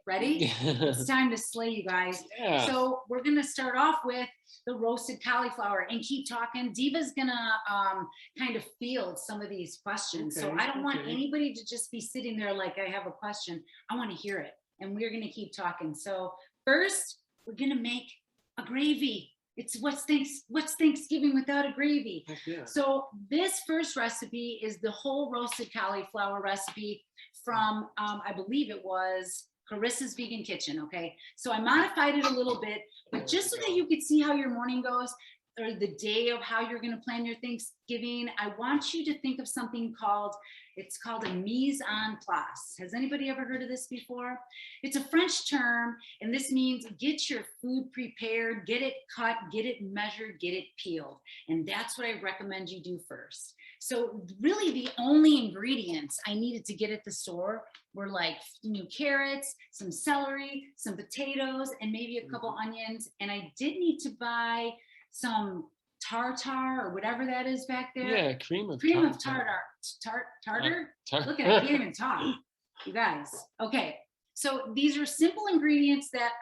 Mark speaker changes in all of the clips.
Speaker 1: Ready? It's time to slay, you guys.
Speaker 2: Yeah.
Speaker 1: So we're gonna start off with the roasted cauliflower and keep talking. Diva's gonna kind of field some of these questions. So I don't want anybody to just be sitting there like I have a question. I want to hear it, and we're gonna keep talking. So first, we're gonna make a gravy. It's what's Thanksgiving without a gravy?
Speaker 2: Yeah.
Speaker 1: So this first recipe is the whole roasted cauliflower recipe from I believe it was Carissa's Vegan Kitchen. Okay, so I modified it a little bit, but just so that you could see how your morning goes or the day of how you're going to plan your Thanksgiving, I want you to think of something called a mise en place. Has anybody ever heard of this before? It's a French term, and this means get your food prepared, get it cut, get it measured, get it peeled. And that's what I recommend you do first. So really the only ingredients I needed to get at the store were like new carrots, some celery, some potatoes, and maybe a couple onions. And I did need to buy some tartar or whatever that is back there.
Speaker 2: Yeah, cream of
Speaker 1: tartar. Tartar?
Speaker 2: Tartar.
Speaker 1: Look at it, I can't even talk. You guys. Okay. So these are simple ingredients that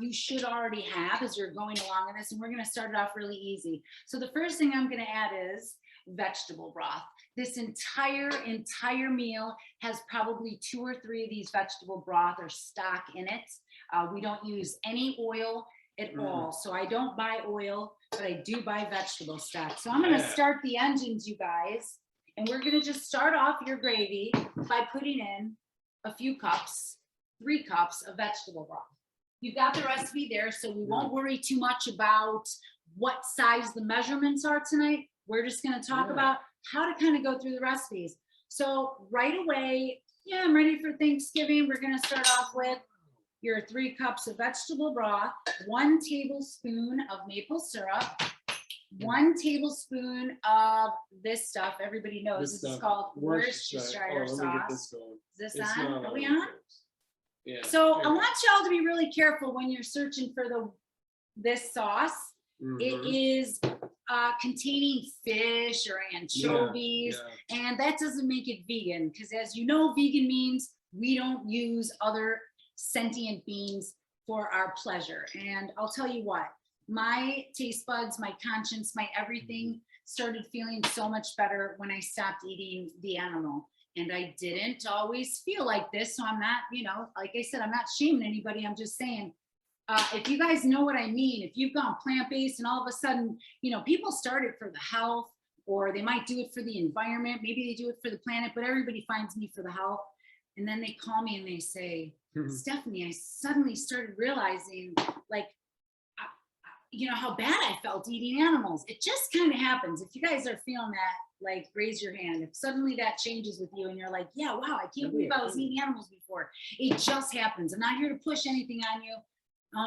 Speaker 1: you should already have as you're going along in this. And we're going to start it off really easy. So the first thing I'm going to add is vegetable broth. This entire meal has probably 2 or 3 of these vegetable broth or stock in it. We don't use any oil at all. So I don't buy oil, but I do buy vegetable stock. So I'm going to start the engines, you guys. And we're going to just start off your gravy by putting in a few cups, 3 cups of vegetable broth. You've got the recipe there, so we won't worry too much about what size the measurements are tonight. We're just going to talk about how to kind of go through the recipes. So right away, I'm ready for Thanksgiving. We're going to start off with your 3 cups of vegetable broth, 1 tablespoon of maple syrup, 1 tablespoon of this stuff. Everybody knows this is called Worcestershire sauce. Is this on? Are we on?
Speaker 2: Yeah.
Speaker 1: So I want y'all to be really careful when you're searching for this sauce. It is containing fish or anchovies, and that doesn't make it vegan, because as you know, vegan means we don't use other sentient beings for our pleasure. And I'll tell you what, my taste buds, my conscience, my everything started feeling so much better when I stopped eating the animal. And I didn't always feel like this, so I'm not, like I said, I'm not shaming anybody. I'm just saying, if you guys know what I mean, if you've gone plant-based and all of a sudden, people start it for the health, or they might do it for the environment, maybe they do it for the planet, but everybody finds me for the health. And then they call me and they say, Stefanie, I suddenly started realizing, like, how bad I felt eating animals. It just kind of happens. If you guys are feeling that, like, raise your hand. If suddenly that changes with you and you're like, yeah, wow, I can't believe I was eating animals before. It just happens. I'm not here to push anything on you.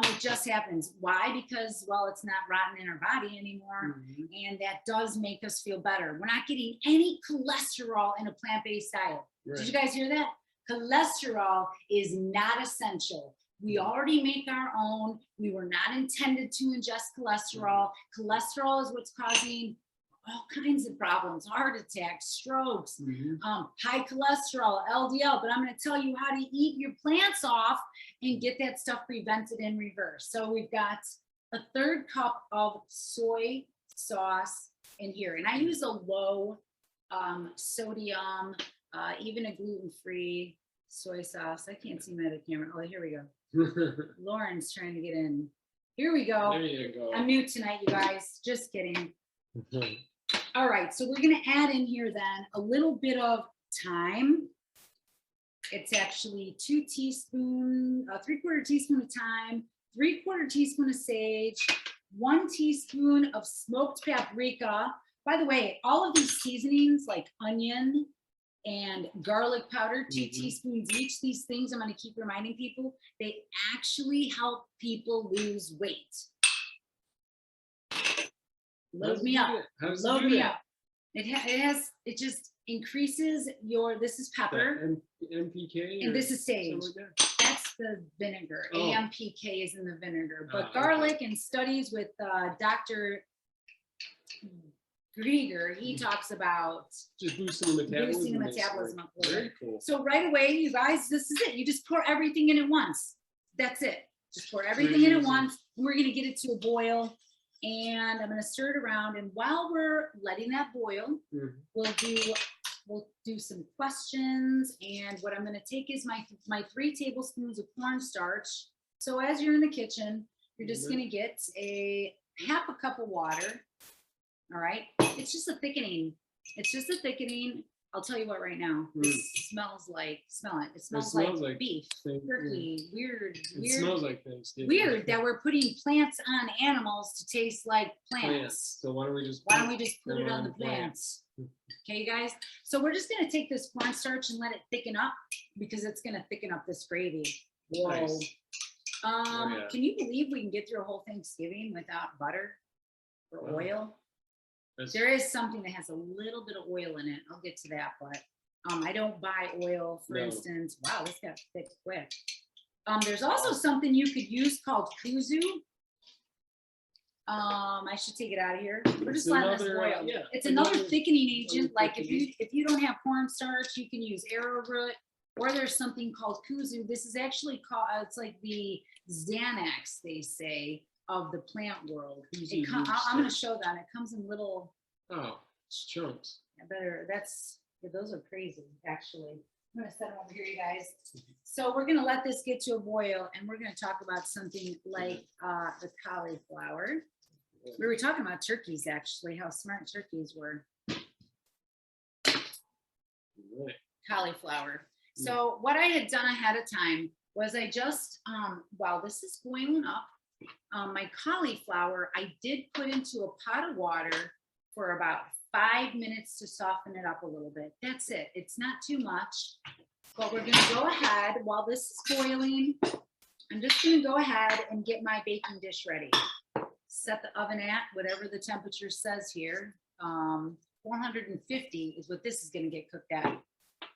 Speaker 1: It just happens. Why? Because, well, it's not rotten in our body anymore. And that does make us feel better. We're not getting any cholesterol in a plant-based diet. Did you guys hear that? Cholesterol is not essential. We already make our own. We were not intended to ingest cholesterol. Cholesterol is what's causing all kinds of problems, heart attacks, strokes, high cholesterol, LDL. But I'm going to tell you how to eat your plants off and get that stuff prevented in reverse. So we've got a 1/3 cup of soy sauce in here. And I use a low sodium, even a gluten-free soy sauce. I can't see my other camera. Oh, here we go. Lauren's trying to get in. Here we go.
Speaker 2: There you go.
Speaker 1: I'm new tonight, you guys. Just kidding. All right, so we're going to add in here then a little bit of thyme. It's actually 3/4 teaspoon of thyme, 3/4 teaspoon of sage, 1 teaspoon of smoked paprika. By the way, all of these seasonings like onion and garlic powder, 2 teaspoons each, these things I'm going to keep reminding people, they actually help people lose weight. Load me up. Load me up. It just increases your, this is pepper.
Speaker 2: MPK?
Speaker 1: And this is sage. That's the vinegar. AMPK is in the vinegar. But garlic and studies with Dr. Grieger, he talks about
Speaker 2: just boosting the metabolism.
Speaker 1: Boosting the metabolism up a little bit.
Speaker 2: Very cool.
Speaker 1: So right away, you guys, this is it. You just pour everything in at once. That's it. Just pour everything in at once. We're going to get it to a boil, and I'm going to stir it around. And while we're letting that boil, we'll do some questions. And what I'm going to take is my 3 tablespoons of cornstarch. So as you're in the kitchen, you're just going to get a half a cup of water. All right. It's just a thickening. It's just a thickening. I'll tell you what right now. This smells like, smell it. It smells like beef, turkey, weird.
Speaker 2: It smells like things.
Speaker 1: Weird that we're putting plants on animals to taste like plants.
Speaker 2: So why don't we just
Speaker 1: put it on the plants? Okay, you guys. So we're just gonna take this cornstarch and let it thicken up because it's gonna thicken up this gravy. Whoa.
Speaker 2: Nice.
Speaker 1: Can you believe we can get through a whole Thanksgiving without butter or oil? There is something that has a little bit of oil in it. I'll get to that, but I don't buy oil, for instance. Wow, this got thick quick. There's also something you could use called kuzu. I should take it out of here. We're just letting this boil. It's another thickening agent. Like if you don't have cornstarch, you can use arrowroot, or there's something called kuzu. This is actually called, it's like the Xanax, they say, of the plant world. I'm going to show that. It comes in little.
Speaker 2: Oh, it's chunks.
Speaker 1: Those are crazy, actually. I'm going to set them over here, you guys. So we're going to let this get to a boil, and we're going to talk about something like the cauliflower. We were talking about turkeys, actually, how smart turkeys were. Cauliflower. So what I had done ahead of time was I just, while this is boiling up, my cauliflower, I did put into a pot of water for about 5 minutes to soften it up a little bit. That's it. It's not too much, but we're going to go ahead while this is boiling. I'm just going to go ahead and get my baking dish ready. Set the oven at whatever the temperature says here. 450 is what this is going to get cooked at.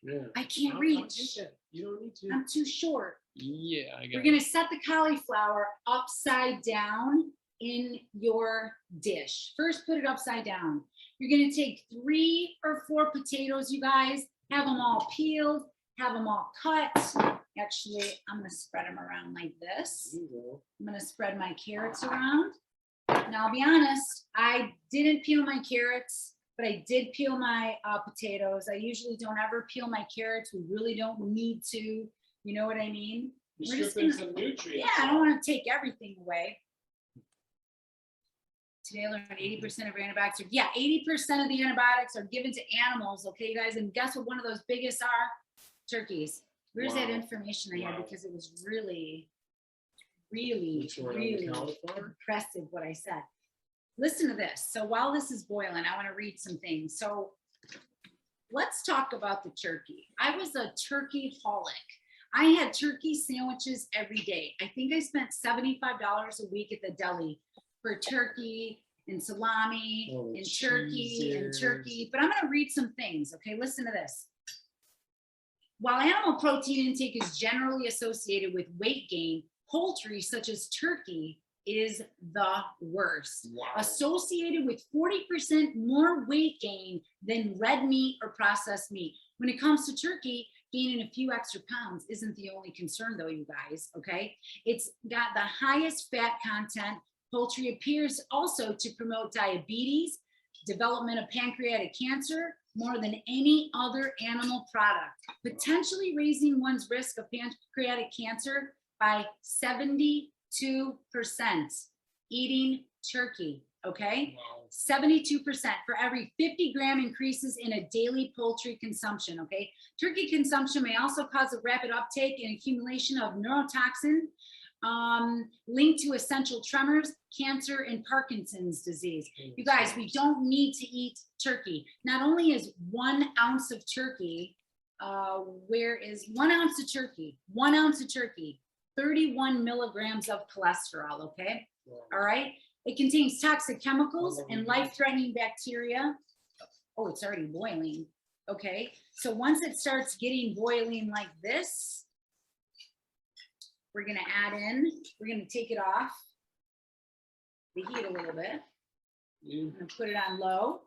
Speaker 2: Yeah.
Speaker 1: I can't reach.
Speaker 2: You don't need to.
Speaker 1: I'm too short.
Speaker 2: Yeah, I got
Speaker 1: We're going to set the cauliflower upside down in your dish. First, put it upside down. You're going to take 3 or 4 potatoes, you guys. Have them all peeled. Have them all cut. Actually, I'm going to spread them around like this. I'm going to spread my carrots around. Now, I'll be honest, I didn't peel my carrots, but I did peel my potatoes. I usually don't ever peel my carrots. We really don't need to. You know what I mean?
Speaker 2: We're just gonna, some nutrients.
Speaker 1: Yeah, I don't want to take everything away. Today I learned 80% of antibiotics are, 80% of the antibiotics are given to animals, okay, you guys? And guess what one of those biggest are? Turkeys. Where's that information I had? Because it was really impressive what I said. Listen to this. So while this is boiling, I want to read some things. So let's talk about the turkey. I was a turkey-holic. I had turkey sandwiches every day. I think I spent $75 a week at the deli for turkey and salami and turkey. But I'm going to read some things. Okay, listen to this. While animal protein intake is generally associated with weight gain, poultry such as turkey is the worst. Associated with 40% more weight gain than red meat or processed meat. When it comes to turkey, gaining a few extra pounds isn't the only concern though, you guys, okay? It's got the highest fat content. Poultry appears also to promote diabetes, development of pancreatic cancer, more than any other animal product, potentially raising one's risk of pancreatic cancer by 72% eating turkey, okay? 72% for every 50-gram increases in a daily poultry consumption, okay? Turkey consumption may also cause a rapid uptake and accumulation of neurotoxin linked to essential tremors, cancer, and Parkinson's disease. You guys, we don't need to eat turkey. Not only is 1 ounce of turkey, where is 1 ounce of turkey? 1 ounce of turkey, 31 milligrams of cholesterol, okay? All right. It contains toxic chemicals and life-threatening bacteria. Oh, it's already boiling. Okay. So once it starts getting boiling like this, we're going to add in, we're going to take it off the heat a little bit. I'm going to put it on low.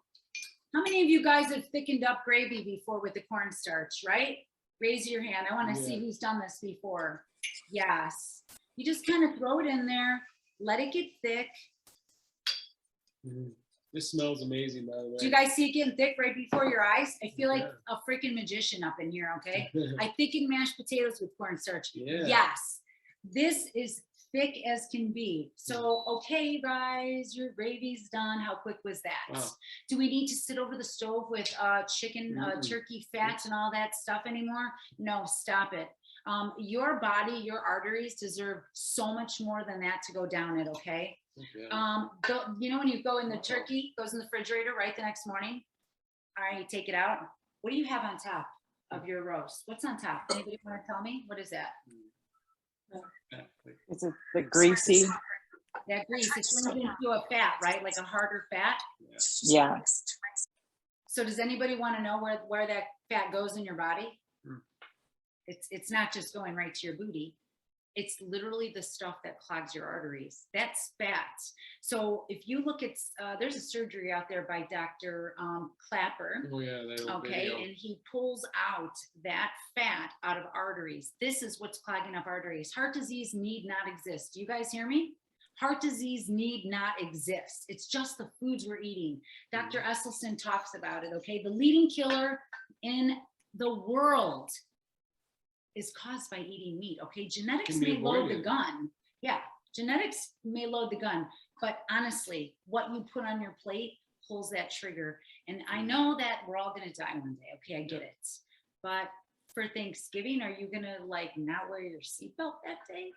Speaker 1: How many of you guys have thickened up gravy before with the cornstarch, right? Raise your hand. I want to see who's done this before. Yes. You just kind of throw it in there, let it get thick.
Speaker 2: This smells amazing, by the way.
Speaker 1: Do you guys see it getting thick right before your eyes? I feel like a freaking magician up in here, okay? I thicken mashed potatoes with cornstarch.
Speaker 2: Yeah.
Speaker 1: Yes, this is thick as can be. So, okay, you guys, your gravy's done. How quick was that?
Speaker 2: Wow.
Speaker 1: Do we need to sit over the stove with chicken, turkey fat and all that stuff anymore? No, stop it. Your body, your arteries deserve so much more than that to go down it, okay? You know when you go in the turkey, goes in the refrigerator, right, the next morning? All right, you take it out. What do you have on top of your roast? What's on top? Anybody want to tell me? What is that?
Speaker 3: Is it the greasy?
Speaker 1: That grease, it's turned into a fat, right? Like a harder fat.
Speaker 3: Yeah.
Speaker 1: So does anybody want to know where that fat goes in your body? It's not just going right to your booty. It's literally the stuff that clogs your arteries. That's fat. So if you look at, there's a surgery out there by Dr. Clapper.
Speaker 2: Oh yeah, that old
Speaker 1: okay,
Speaker 2: video.
Speaker 1: and he pulls out that fat out of arteries. This is what's clogging up arteries. Heart disease need not exist. Do you guys hear me? Heart disease need not exist. It's just the foods we're eating. Dr. Esselstyn talks about it, okay? The leading killer in the world is caused by eating meat, okay? Genetics may load the gun. Yeah, genetics may load the gun, but honestly, what you put on your plate pulls that trigger. And I know that we're all gonna die one day, okay, I get it. But for Thanksgiving, are you gonna like not wear your seatbelt that day?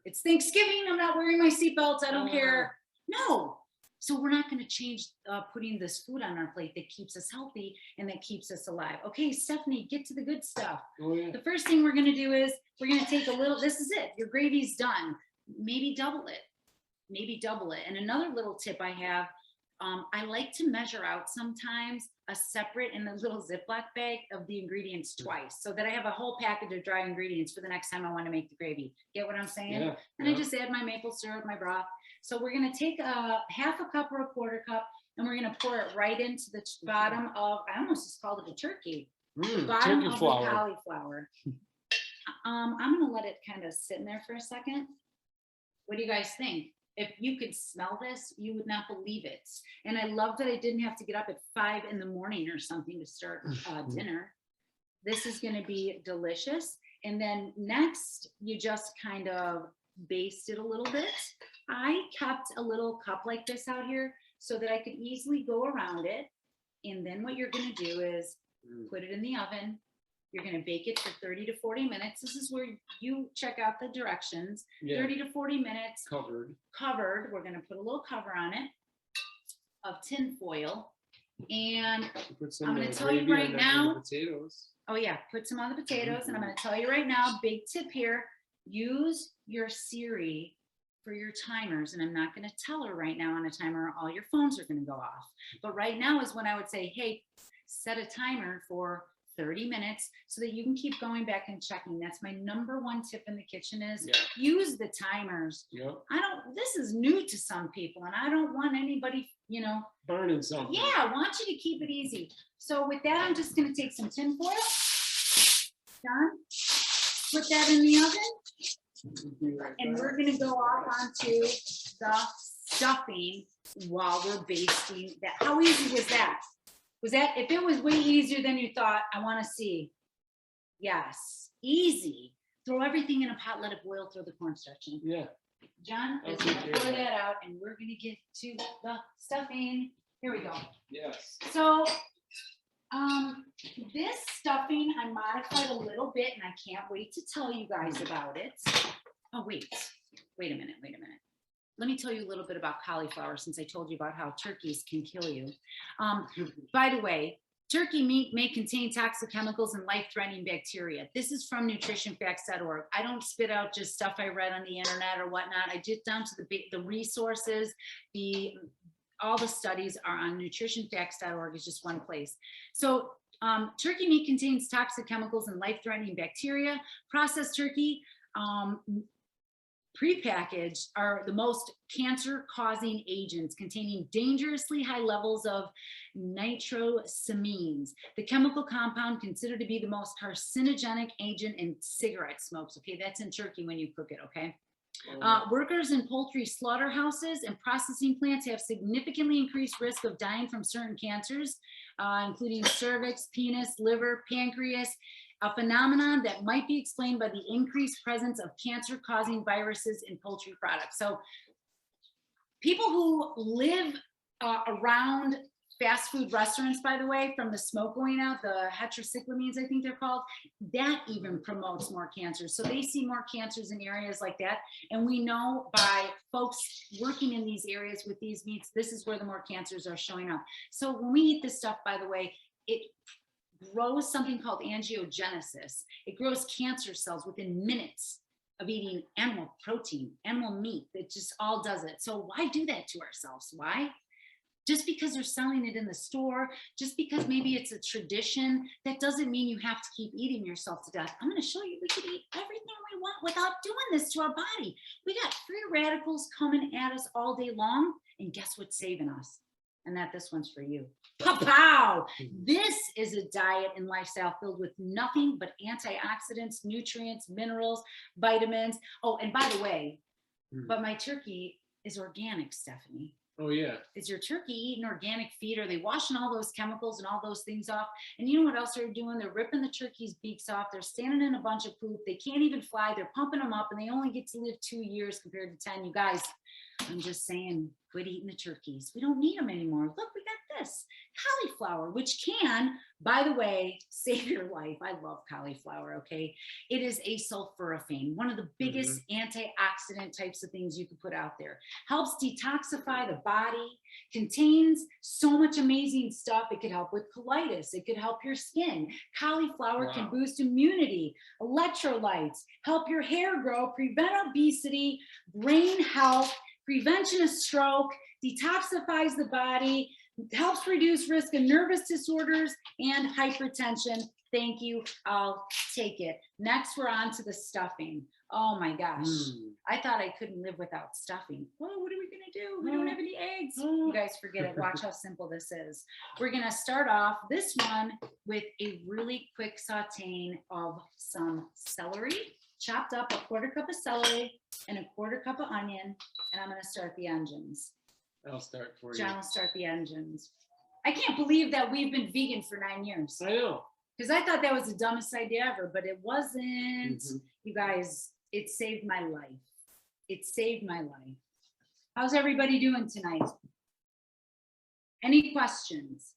Speaker 1: It's Thanksgiving, I'm not wearing my seatbelt, I don't care. No, so we're not gonna change putting this food on our plate that keeps us healthy and that keeps us alive. Okay, Stefanie, get to the good stuff.
Speaker 2: Oh yeah.
Speaker 1: The first thing we're gonna do is we're gonna take a little, this is it, your gravy's done. Maybe double it, maybe double it. And another little tip I have, I like to measure out sometimes a separate in a little Ziploc bag of the ingredients twice so that I have a whole package of dry ingredients for the next time I want to make the gravy. Get what I'm saying?
Speaker 2: Yeah,
Speaker 1: and I just add my maple syrup, my broth. So we're going to take a half a cup or a quarter cup and we're going to pour it right into the bottom of, I almost just called it a turkey. Bottom of the cauliflower. I'm going to let it kind of sit in there for a second. What do you guys think? If you could smell this, you would not believe it. And I love that I didn't have to get up at 5 in the morning or something to start dinner. This is going to be delicious. And then next, you just kind of baste it a little bit. I kept a little cup like this out here so that I could easily go around it. And then what you're going to do is put it in the oven. You're going to bake it for 30 to 40 minutes. This is where you check out the directions. 30 to 40 minutes. Covered. We're going to put a little cover on it of tin foil. And I'm going to tell you right now. Oh yeah, put some on the potatoes. And I'm going to tell you right now, big tip here, use your Siri for your timers. And I'm not going to tell her right now on a timer, all your phones are going to go off. But right now is when I would say, hey, set a timer for 30 minutes so that you can keep going back and checking. That's my number one tip in the kitchen is use the timers. This is new to some people and I don't want anybody, you know,
Speaker 2: burning something.
Speaker 1: Yeah, I want you to keep it easy. So with that, I'm just going to take some tin foil. Done. Put that in the oven. And we're going to go off onto the stuffing while we're basting that. How easy was that? Was that, if it was way easier than you thought, I want to see. Yes, easy. Throw everything in a pot, let it boil, throw the cornstarch in.
Speaker 2: Yeah.
Speaker 1: John is going to pour that out and we're going to get to the stuffing. Here we go.
Speaker 2: Yes.
Speaker 1: So, this stuffing I modified a little bit and I can't wait to tell you guys about it. Oh, wait a minute. Let me tell you a little bit about cauliflower since I told you about how turkeys can kill you. By the way, turkey meat may contain toxic chemicals and life-threatening bacteria. This is from nutritionfacts.org. I don't spit out just stuff I read on the internet or whatnot. I get down to the resources. All the studies are on nutritionfacts.org is just one place. So turkey meat contains toxic chemicals and life-threatening bacteria. Processed turkey, prepackaged are the most cancer-causing agents containing dangerously high levels of nitrosamines, the chemical compound considered to be the most carcinogenic agent in cigarette smokes. Okay, that's in turkey when you cook it, okay? Workers in poultry slaughterhouses and processing plants have significantly increased risk of dying from certain cancers, including cervix, penis, liver, pancreas, a phenomenon that might be explained by the increased presence of cancer-causing viruses in poultry products. So people who live around fast food restaurants, by the way, from the smoke going out, the heterocyclamines, I think they're called, that even promotes more cancers. So they see more cancers in areas like that. And we know by folks working in these areas with these meats, this is where the more cancers are showing up. So when we eat this stuff, by the way, it grows something called angiogenesis. It grows cancer cells within minutes of eating animal protein, animal meat. It just all does it. So why do that to ourselves? Why? Just because they're selling it in the store, just because maybe it's a tradition, that doesn't mean you have to keep eating yourself to death. I'm going to show you we can eat everything we want without doing this to our body. We got free radicals coming at us all day long, and guess what's saving us? And this one's for you. Pow! This is a diet and lifestyle filled with nothing but antioxidants, nutrients, minerals, vitamins. Oh, and by the way, but my turkey is organic, Stefanie.
Speaker 2: Oh yeah.
Speaker 1: Is your turkey eating organic feed? Are they washing all those chemicals and all those things off? And you know what else they're doing? They're ripping the turkey's beaks off. They're standing in a bunch of poop. They can't even fly. They're pumping them up, and they only get to live 2 years compared to 10. You guys, I'm just saying, quit eating the turkeys. We don't need them anymore. Look, we got this cauliflower, which can, by the way, save your life. I love cauliflower, okay? It is a sulforaphane, one of the biggest antioxidant types of things you could put out there. Helps detoxify the body, contains so much amazing stuff. It could help with colitis. It could help your skin. Cauliflower can boost immunity, electrolytes, help your hair grow, prevent obesity, brain health, prevention of stroke, detoxifies the body, helps reduce risk of nervous disorders and hypertension. Thank you. I'll take it. Next, we're on to the stuffing. Oh my gosh. I thought I couldn't live without stuffing. Well, what are we going to do? We don't have any eggs. You guys forget it. Watch how simple this is. We're going to start off this one with a really quick sauteing of some celery. Chopped up, a 1/4 cup of celery and a 1/4 cup of onion. And I'm going to start the engines.
Speaker 2: I'll start for you.
Speaker 1: John will start the engines. I can't believe that we've been vegan for 9 years.
Speaker 2: I know.
Speaker 1: Because I thought that was the dumbest idea ever, but it wasn't. You guys, it saved my life. It saved my life. How's everybody doing tonight? Any questions?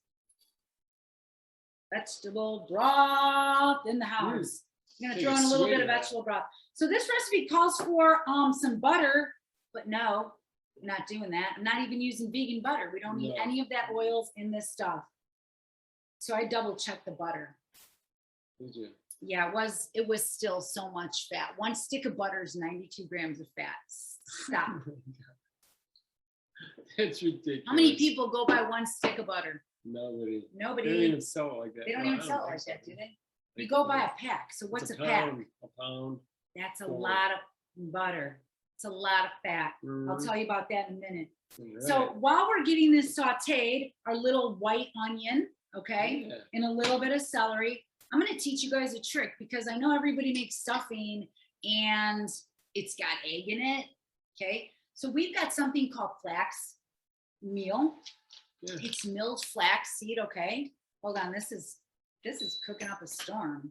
Speaker 1: Vegetable broth in the house. I'm going to throw in a little bit of vegetable broth. So this recipe calls for some butter, but no, I'm not doing that. I'm not even using vegan butter. We don't need any of that oils in this stuff. So I double checked the butter.
Speaker 2: Did you?
Speaker 1: Yeah, it was still so much fat. 1 stick of butter is 92 grams of fat. Stop.
Speaker 2: That's ridiculous.
Speaker 1: How many people go by 1 stick of butter?
Speaker 2: Nobody.
Speaker 1: Nobody.
Speaker 2: They don't even sell it like that.
Speaker 1: They don't even sell it like that, do they? You go by a pack. So what's a pack?
Speaker 2: A pound.
Speaker 1: That's a lot of butter. It's a lot of fat. I'll tell you about that in a minute.
Speaker 2: Right.
Speaker 1: So while we're getting this sauteed, our little white onion, okay, and a little bit of celery, I'm going to teach you guys a trick because I know everybody makes stuffing and it's got egg in it, okay? So we've got something called flax meal. It's milled flax seed, okay? Hold on, this is cooking up a storm.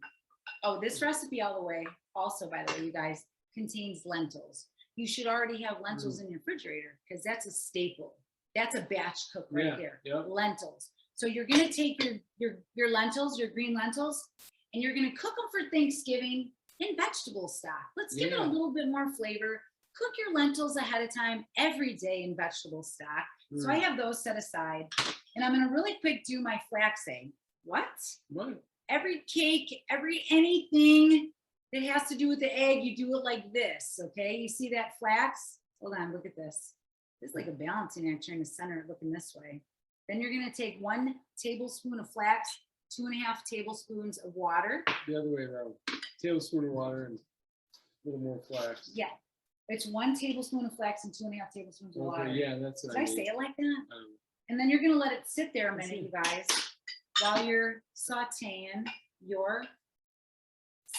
Speaker 1: Oh, this recipe all the way, also, by the way, you guys, contains lentils. You should already have lentils in your refrigerator because that's a staple. That's a batch cook right there. Lentils. So you're going to take your lentils, your green lentils, and you're going to cook them for Thanksgiving in vegetable stock. Let's give it a little bit more flavor. Cook your lentils ahead of time every day in vegetable stock. So I have those set aside. And I'm going to really quick do my flax egg. What? Every cake, anything that has to do with the egg, you do it like this, okay? You see that flax? Hold on, look at this. This is like a balancing act. Trying to center it looking this way. Then you're going to take 1 tablespoon of flax, 2.5 tablespoons of water.
Speaker 2: The other way around. Tablespoon of water and a little more flax.
Speaker 1: Yeah. It's 1 tablespoon of flax and 2.5 tablespoons of water.
Speaker 2: Yeah, that's what
Speaker 1: Did I say it like that? And then you're going to let it sit there a minute, you guys, while you're sauteing your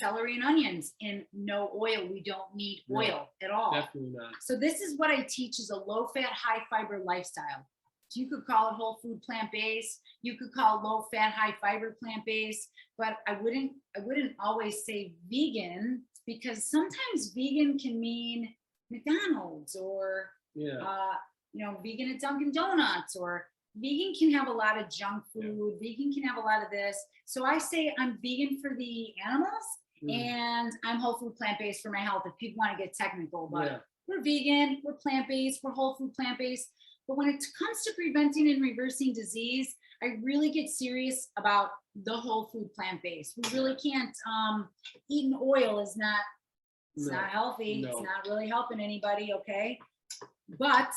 Speaker 1: celery and onions in no oil. We don't need oil at all.
Speaker 2: Definitely not.
Speaker 1: So this is what I teach is a low-fat, high-fiber lifestyle. You could call it whole food plant-based. You could call it low-fat, high-fiber plant-based, but I wouldn't always say vegan, because sometimes vegan can mean McDonald's or vegan at Dunkin' Donuts, or vegan can have a lot of junk food. Vegan can have a lot of this. So I say I'm vegan for the animals and I'm whole food plant-based for my health, if people want to get technical, but we're vegan, we're plant-based, we're whole food plant-based. But when it comes to preventing and reversing disease, I really get serious about the whole food plant-based. We really can't, eating oil is not, it's not healthy. It's not really helping anybody, okay? But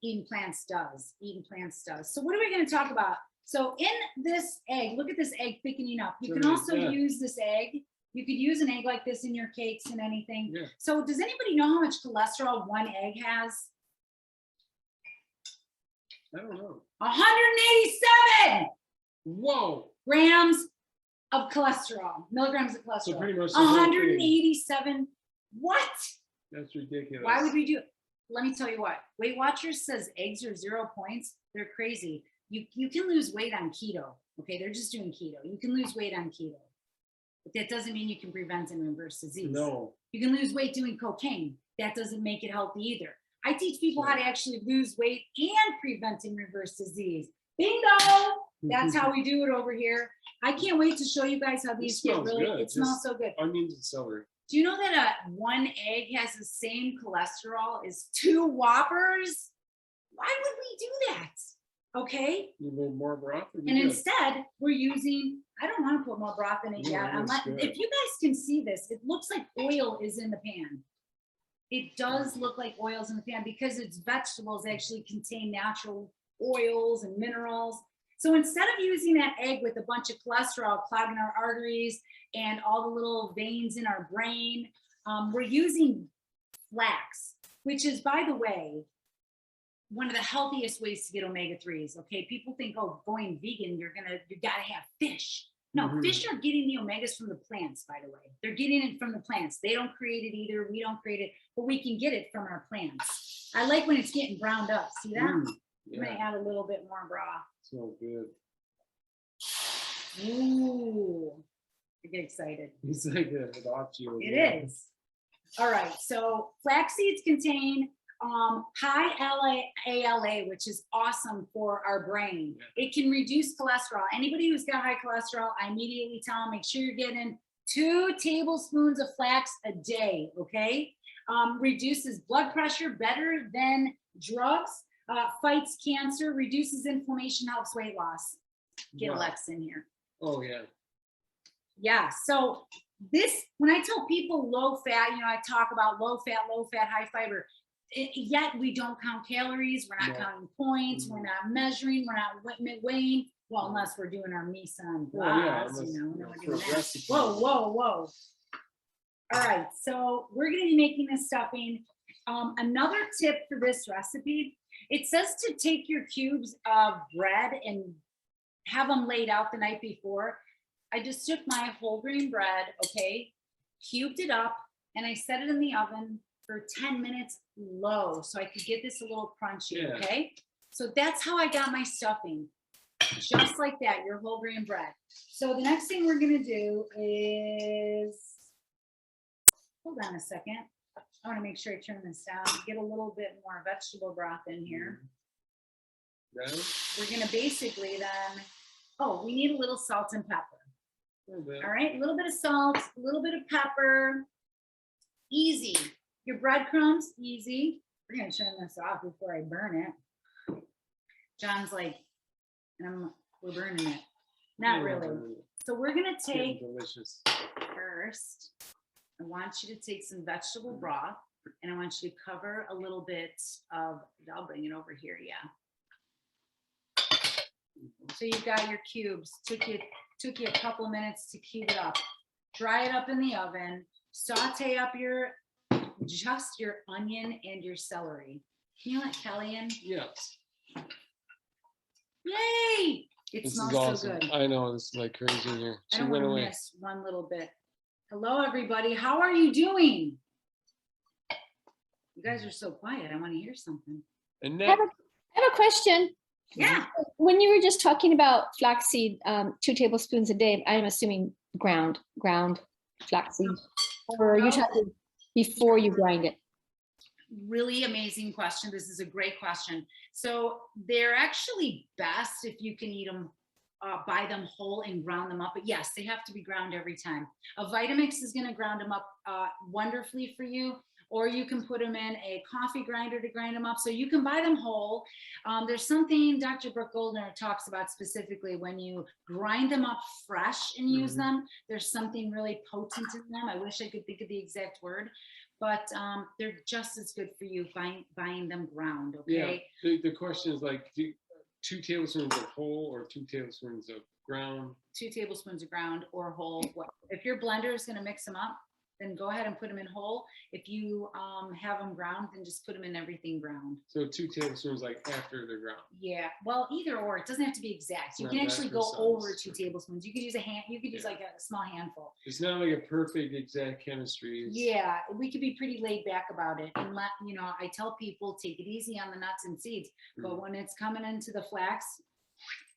Speaker 1: eating plants does. So what are we going to talk about? So in this egg, look at this egg thickening up. You can also use this egg. You could use an egg like this in your cakes and anything. Yeah. So does anybody know how much cholesterol one egg has?
Speaker 2: I don't know.
Speaker 1: 187
Speaker 2: grams
Speaker 1: of cholesterol, milligrams of cholesterol.
Speaker 2: So pretty much
Speaker 1: 187. What?
Speaker 2: That's ridiculous.
Speaker 1: Why would we do it? Let me tell you what. Weight Watchers says eggs are 0 points. They're crazy. You can lose weight on keto. Okay, they're just doing keto. You can lose weight on keto, but that doesn't mean you can prevent and reverse disease.
Speaker 2: No. You
Speaker 1: can lose weight doing cocaine. That doesn't make it healthy either. I teach people how to actually lose weight and prevent and reverse disease. Bingo! That's how we do it over here. I can't wait to show you guys how these get really. Good. It smells so good.
Speaker 2: Onions and celery.
Speaker 1: Do you know that one egg has the same cholesterol as 2 Whoppers? Why would we do that? Okay.
Speaker 2: You need more broth.
Speaker 1: And instead, we're using. I don't want to put more broth in it yet. If you guys can see this, it looks like oil is in the pan. It does look like oils in the pan because its vegetables actually contain natural oils and minerals. So instead of using that egg with a bunch of cholesterol clogging our arteries and all the little veins in our brain, we're using flax, which is, by the way, one of the healthiest ways to get omega-3s. Okay, people think, oh, going vegan, you gotta have fish. No, fish are getting the omegas from the plants, by the way. They're getting it from the plants. They don't create it either. We don't create it, but we can get it from our plants. I like when it's getting browned up. See that? I'm gonna add a little bit more broth.
Speaker 2: So good.
Speaker 1: Ooh, I get excited.
Speaker 2: It's like an offshoot.
Speaker 1: It is. All right, so flax seeds contain high ALA, which is awesome for our brain. It can reduce cholesterol. Anybody who's got high cholesterol, I immediately tell them, make sure you're getting 2 tablespoons of flax a day, okay? Reduces blood pressure better than drugs, fights cancer, reduces inflammation, helps weight loss. Get Alex in here.
Speaker 2: Oh, yeah.
Speaker 1: Yeah, so this, when I tell people low fat, I talk about low fat, high fiber. Yet we don't count calories. We're not counting points. We're not measuring. We're not weighing. Well, unless we're doing our mise en place, we're doing that. Whoa. All right, so we're going to be making this stuffing. Another tip for this recipe, it says to take your cubes of bread and have them laid out the night before. I just took my whole grain bread, okay, cubed it up, and I set it in the oven for 10 minutes low so I could get this a little crunchy, okay? So that's how I got my stuffing, just like that, your whole grain bread. So the next thing we're gonna do is, hold on a second. I wanna make sure I turn this down, get a little bit more vegetable broth in here. We're gonna basically then, we need a little salt and pepper. All right, a little bit of salt, a little bit of pepper, easy. Your breadcrumbs, easy. We're gonna turn this off before I burn it. John's like, we're burning it. Not really. So we're gonna take, first, I want you to take some vegetable broth and I want you to cover a little bit of, I'll bring it over here, So you've got your cubes, took you a couple minutes to cube it up. Dry it up in the oven, saute up just your onion and your celery. Can you let Kelly in?
Speaker 2: Yes.
Speaker 1: Yay! It smells awesome. So good.
Speaker 2: I know, this is like crazy in here.
Speaker 1: I don't want to miss one little bit. Hello, everybody. How are you doing? You guys are so quiet. I want to hear something.
Speaker 2: And
Speaker 4: I have a question.
Speaker 1: Yeah.
Speaker 4: When you were just talking about flaxseed, 2 tablespoons a day, I'm assuming ground flaxseed, or are you talking before you grind it?
Speaker 1: Really amazing question. This is a great question. So they're actually best if you can eat them, buy them whole and ground them up. But yes, they have to be ground every time. A Vitamix is going to ground them up wonderfully for you. Or you can put them in a coffee grinder to grind them up. So you can buy them whole. There's something Dr. Brooke Goldner talks about specifically when you grind them up fresh and use them. There's something really potent in them. I wish I could think of the exact word, but they're just as good for you buying them ground. Okay.
Speaker 2: Yeah. The question is like, 2 tablespoons of whole or 2 tablespoons of ground? 2
Speaker 1: tablespoons of ground or whole. If your blender is going to mix them up, then go ahead and put them in whole. If you have them ground, then just put them in everything ground.
Speaker 2: So 2 tablespoons like after they're ground.
Speaker 1: Yeah, well, either or. It doesn't have to be exact. You can actually go over 2 tablespoons. You could use a hand. You could use like a small handful.
Speaker 2: It's not like a perfect exact chemistry.
Speaker 1: Yeah, we could be pretty laid back about it. And I tell people take it easy on the nuts and seeds, but when it's coming into the flax,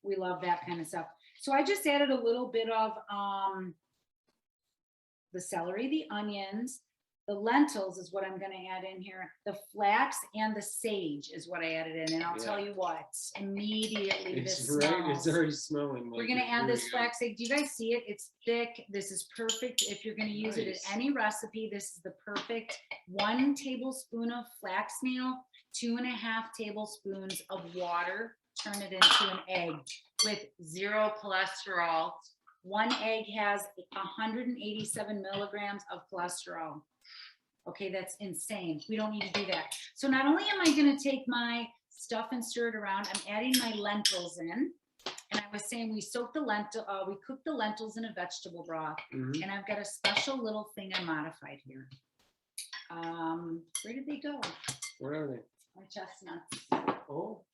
Speaker 1: we love that kind of stuff. So I just added a little bit of the celery, the onions, the lentils is what I'm going to add in here. The flax and the sage is what I added in. And I'll tell you what, immediately
Speaker 2: It's already smelling.
Speaker 1: We're going to add this flaxseed. Do you guys see it? It's thick. This is perfect. If you're going to use it in any recipe, this is the perfect 1 tablespoon of flax meal, 2.5 tablespoons of water. Turn it into an egg with 0 cholesterol. 1 egg has 187 milligrams of cholesterol. Okay, that's insane. We don't need to do that. So not only am I going to take my stuff and stir it around, I'm adding my lentils in. And I was saying we cook the lentils in a vegetable broth. And I've got a special little thing I modified here. Where did they go?
Speaker 2: Where are they?
Speaker 1: My chestnuts.
Speaker 2: Oh.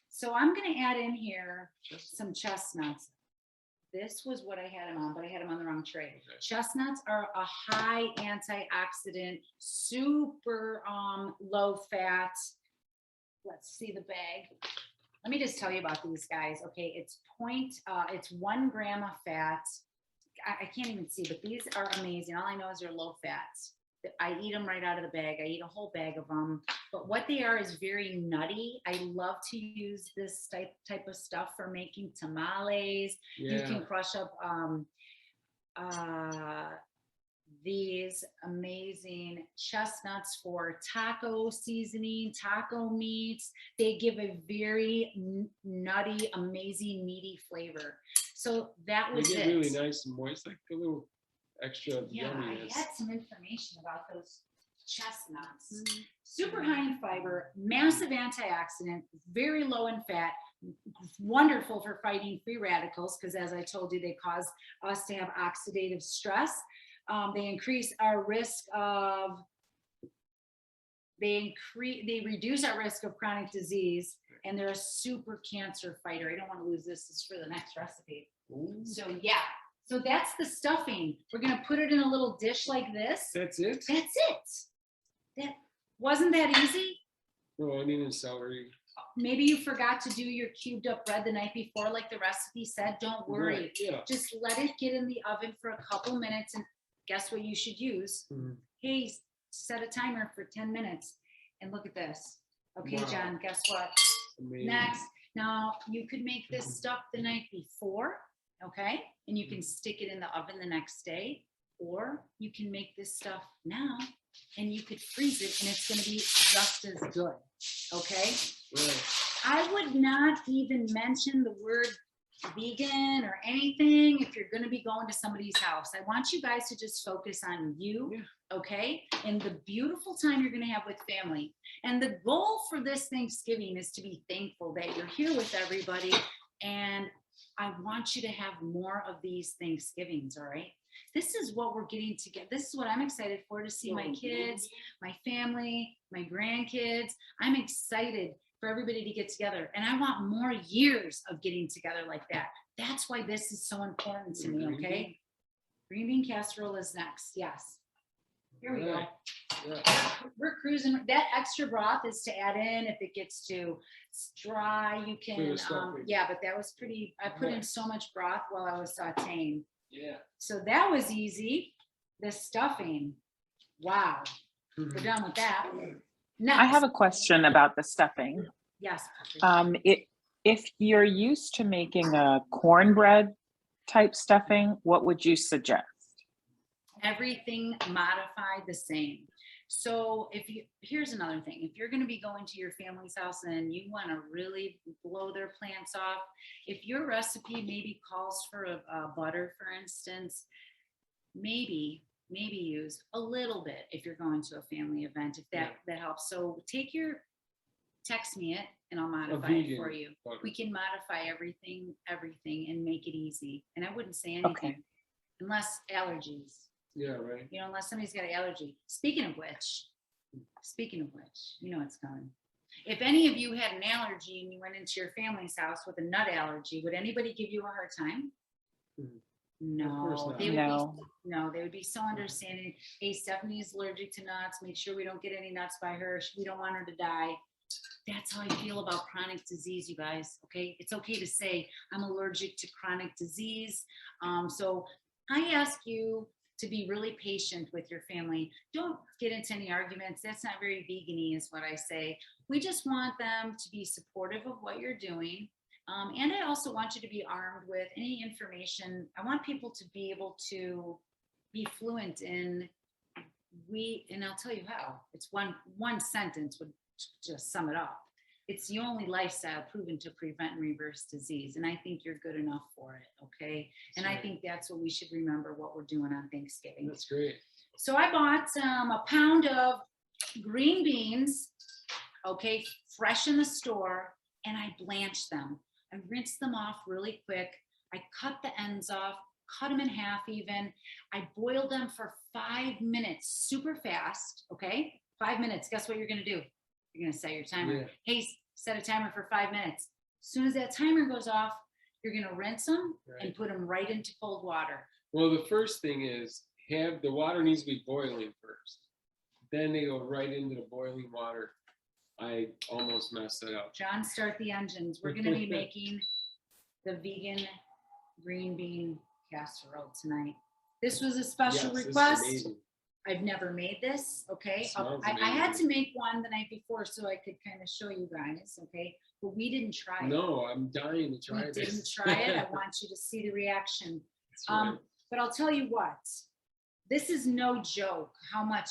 Speaker 1: So I'm going to add in here some chestnuts. This was what I had them on, but I had them on the wrong tray. Okay. Chestnuts are a high antioxidant, super low fat. Let's see the bag. Let me just tell you about these guys. Okay, it's 1 gram of fat. I can't even see, but these are amazing. All I know is they're low fats. I eat them right out of the bag. I eat a whole bag of them. But what they are is very nutty. I love to use this type of stuff for making tamales. Yeah. You can crush up these amazing chestnuts for taco seasoning, taco meats. They give a very nutty, amazing, meaty flavor. So that was it.
Speaker 2: They get really nice and moist, like a little extra yumminess.
Speaker 1: I had some information about those chestnuts. Super high in fiber, massive antioxidant, very low in fat, wonderful for fighting free radicals because, as I told you, they cause us to have oxidative stress. They increase our risk of, they reduce our risk of chronic disease, and they're a super cancer fighter. I don't want to lose this. This is for the next recipe. Ooh. So yeah. So that's the stuffing. We're going to put it in a little dish like this.
Speaker 2: That's it?
Speaker 1: That's it. Wasn't that easy?
Speaker 2: No, onion and celery.
Speaker 1: Maybe you forgot to do your cubed up bread the night before, like the recipe said. Don't worry.
Speaker 2: Right, yeah.
Speaker 1: Just let it get in the oven for a couple minutes, and guess what you should use? Hey, set a timer for 10 minutes and look at this. Okay, wow. John, guess what? Amazing. Next. Now, you could make this stuff the night before. Okay, and you can stick it in the oven the next day, or you can make this stuff now and you could freeze it and it's going to be just as good. Okay, right. I would not even mention the word vegan or anything if you're going to be going to somebody's house. I want you guys to just focus on you, okay, and the beautiful time you're going to have with family. And the goal for this Thanksgiving is to be thankful that you're here with everybody, and I want you to have more of these Thanksgivings, all right? This is what we're getting together. This is what I'm excited for, to see my kids, my family, my grandkids. I'm excited for everybody to get together. And I want more years of getting together like that. That's why this is so important to me, okay? Green bean casserole is next. Yes. Here we go.
Speaker 2: Right. Yeah.
Speaker 1: We're cruising. That extra broth is to add in if it gets too dry. You
Speaker 2: For
Speaker 1: can,
Speaker 2: the stuffing.
Speaker 1: yeah, but that was pretty. I put in
Speaker 2: Nice.
Speaker 1: so much broth while I was sauteing.
Speaker 2: Yeah.
Speaker 1: So that was easy. The stuffing. Wow. We're done with that. Next.
Speaker 3: I have a question about the stuffing.
Speaker 1: Yes. Patricia.
Speaker 3: If you're used to making a cornbread type stuffing, what would you suggest?
Speaker 1: Everything modified the same. So here's another thing. If you're going to be going to your family's house and you want to really blow their plants off, if your recipe maybe calls for a butter, for instance, maybe use a little bit if you're going to a family event, if that helps. So text me it and I'll modify it for you.
Speaker 2: Butter.
Speaker 1: We can modify everything and make it easy. And I wouldn't say anything unless allergies.
Speaker 2: Yeah, right.
Speaker 1: You know, unless somebody's got an allergy. Speaking of which, you know it's coming. If any of you had an allergy and you went into your family's house with a nut allergy, would anybody give you a hard time? No,
Speaker 2: Of course not.
Speaker 1: They would be so understanding. Hey, Stephanie is allergic to nuts. Make sure we don't get any nuts by her. We don't want her to die. That's how I feel about chronic disease, you guys. Okay, it's okay to say I'm allergic to chronic disease. So I ask you to be really patient with your family. Don't get into any arguments. That's not very vegan-y is what I say. We just want them to be supportive of what you're doing. And I also want you to be armed with any information. I want people to be able to be fluent in and I'll tell you how. It's one sentence would just sum it up. It's the only lifestyle proven to prevent and reverse disease. And I think you're good enough for it. Okay. And I think that's what we should remember what we're doing on Thanksgiving.
Speaker 2: That's great.
Speaker 1: So I bought a pound of green beans, okay, fresh in the store, and I blanched them. I rinsed them off really quick. I cut the ends off, cut them in half even. I boiled them for 5 minutes, super fast, okay? 5 minutes. Guess what you're going to do? You're going to set your timer.
Speaker 2: Yeah.
Speaker 1: Hey, set a timer for 5 minutes. As soon as that timer goes off, you're going to rinse them and put them right into cold water.
Speaker 2: Well, the first thing is the water needs to be boiling first. Then they go right into the boiling water. I almost messed it up.
Speaker 1: John, start the engines. We're going to be making the vegan green bean casserole tonight. This was a special request. I've never made this, okay? I had to make one the night before so I could kind of show you guys, okay? But we didn't try it.
Speaker 2: No, I'm dying to try this.
Speaker 1: We didn't try it. I want you to see the reaction.
Speaker 2: Right.
Speaker 1: But I'll tell you what, this is no joke how much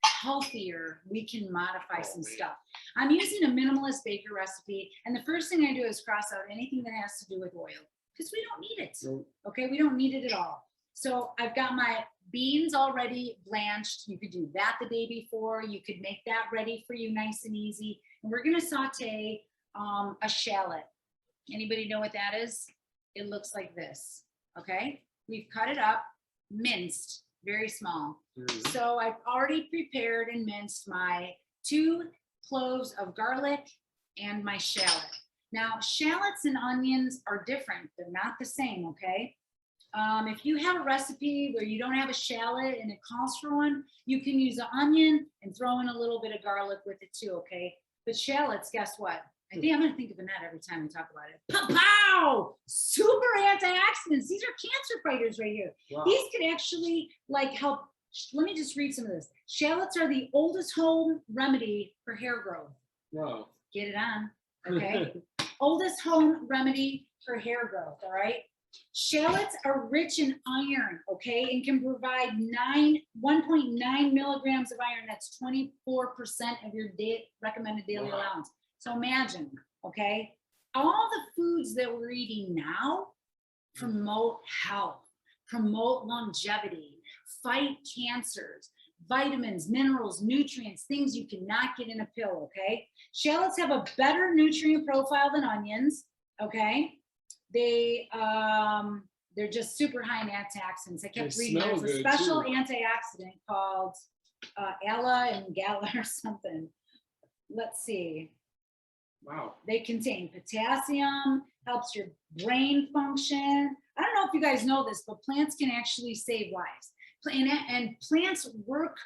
Speaker 1: healthier we can modify some stuff. I'm using a minimalist baker recipe, and the first thing I do is cross out anything that has to do with oil because we don't need it.
Speaker 2: Nope.
Speaker 1: Okay, we don't need it at all. So I've got my beans already blanched. You could do that the day before. You could make that ready for you nice and easy. And we're gonna saute a shallot. Anybody know what that is? It looks like this, okay? We've cut it up, minced, very small.
Speaker 2: Mm-hmm.
Speaker 1: So I've already prepared and minced my 2 cloves of garlic and my shallot. Now, shallots and onions are different. They're not the same, okay? If you have a recipe where you don't have a shallot and it calls for one, you can use an onion and throw in a little bit of garlic with it too, okay? But shallots, guess what? I think I'm gonna think of Annette every time we talk about it. Pow! Super antioxidants. These are cancer fighters right here.
Speaker 2: Wow.
Speaker 1: These could actually like help. Let me just read some of this. Shallots are the oldest home remedy for hair growth.
Speaker 2: Wow.
Speaker 1: Get it on, okay? Oldest home remedy for hair growth, all right? Shallots are rich in iron, okay, and can provide 1.9 milligrams of iron. That's 24% of your recommended daily allowance. So imagine, okay, all the foods that we're eating now promote health, promote longevity, fight cancers, vitamins, minerals, nutrients, things you cannot get in a pill, okay? Shallots have a better nutrient profile than onions, okay? They're just super high in antioxidants. I kept reading there's a special antioxidant called Ala and Gala or something. Let's see.
Speaker 2: Wow.
Speaker 1: They contain potassium, helps your brain function. I don't know if you guys know this, but plants can actually save lives. And plants work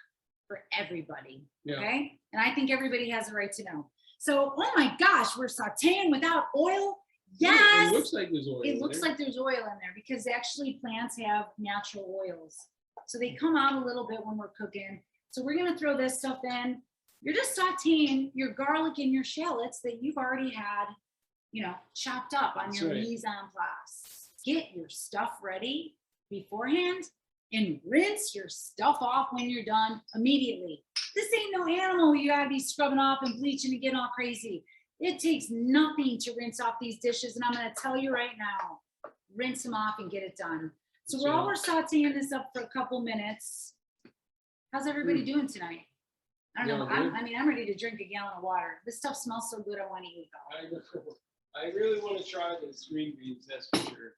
Speaker 1: for everybody, okay? And I think everybody has a right to know. So, oh my gosh, we're sauteing without oil. Yes.
Speaker 2: It looks like there's oil.
Speaker 1: It looks like there's oil in there because actually plants have natural oils. So they come out a little bit when we're cooking. So we're gonna throw this stuff in. You're just sauteing your garlic and your shallots that you've already had, you know, chopped up on your mise en place. Get your stuff ready beforehand and rinse your stuff off when you're done immediately. This ain't no animal you gotta be scrubbing off and bleaching and getting all crazy. It takes nothing to rinse off these dishes, and I'm gonna tell you right now, rinse them off and get it done. So we're sauteing this up for a couple minutes. How's everybody doing tonight? I don't know. I mean, I'm ready to drink a gallon of water. This stuff smells so good. I want to eat though.
Speaker 2: I really want to try this green beans. That's for sure.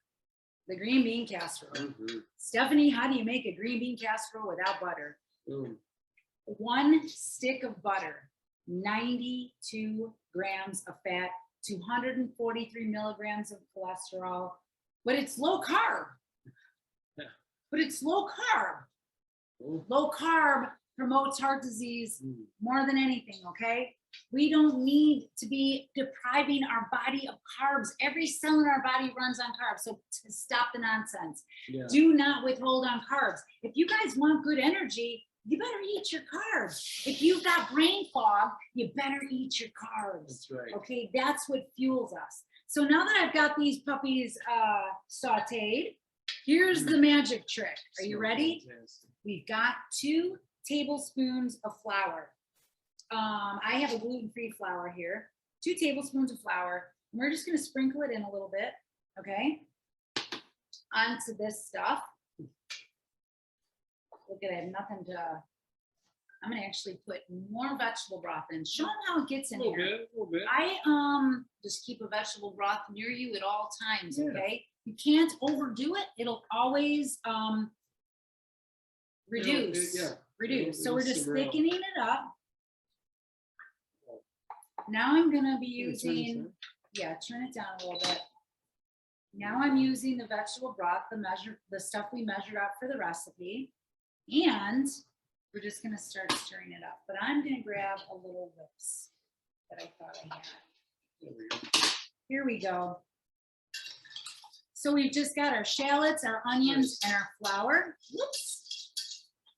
Speaker 1: The green bean casserole. Stephanie, how do you make a green bean casserole without butter? 1 stick of butter, 92 grams of fat, 243 milligrams of cholesterol, but it's low carb. But it's low carb. Low carb promotes heart disease more than anything, okay? We don't need to be depriving our body of carbs. Every cell in our body runs on carbs, so to stop the nonsense. Do not withhold on carbs. If you guys want good energy, you better eat your carbs. If you've got brain fog, you better eat your carbs.
Speaker 2: That's right.
Speaker 1: Okay, that's what fuels us. So now that I've got these puppies sauteed, here's the magic trick. Are you ready? We've got 2 tablespoons of flour. I have a gluten-free flour here. 2 tablespoons of flour. And we're just going to sprinkle it in a little bit, okay, onto this stuff. Look at it, I have nothing to. I'm going to actually put more vegetable broth in. Show them how it gets in here.
Speaker 2: A little bit.
Speaker 1: I just keep a vegetable broth near you at all times, okay? You can't overdo it. It'll always reduce. Reduce. So we're just thickening it up. Now I'm going to be using, turn it down a little bit. Now I'm using the vegetable broth, the stuff we measured out for the recipe. And we're just going to start stirring it up. But I'm going to grab a little whisk that I thought I had. Here we go. So we've just got our shallots, our onions, and our flour. Whoops.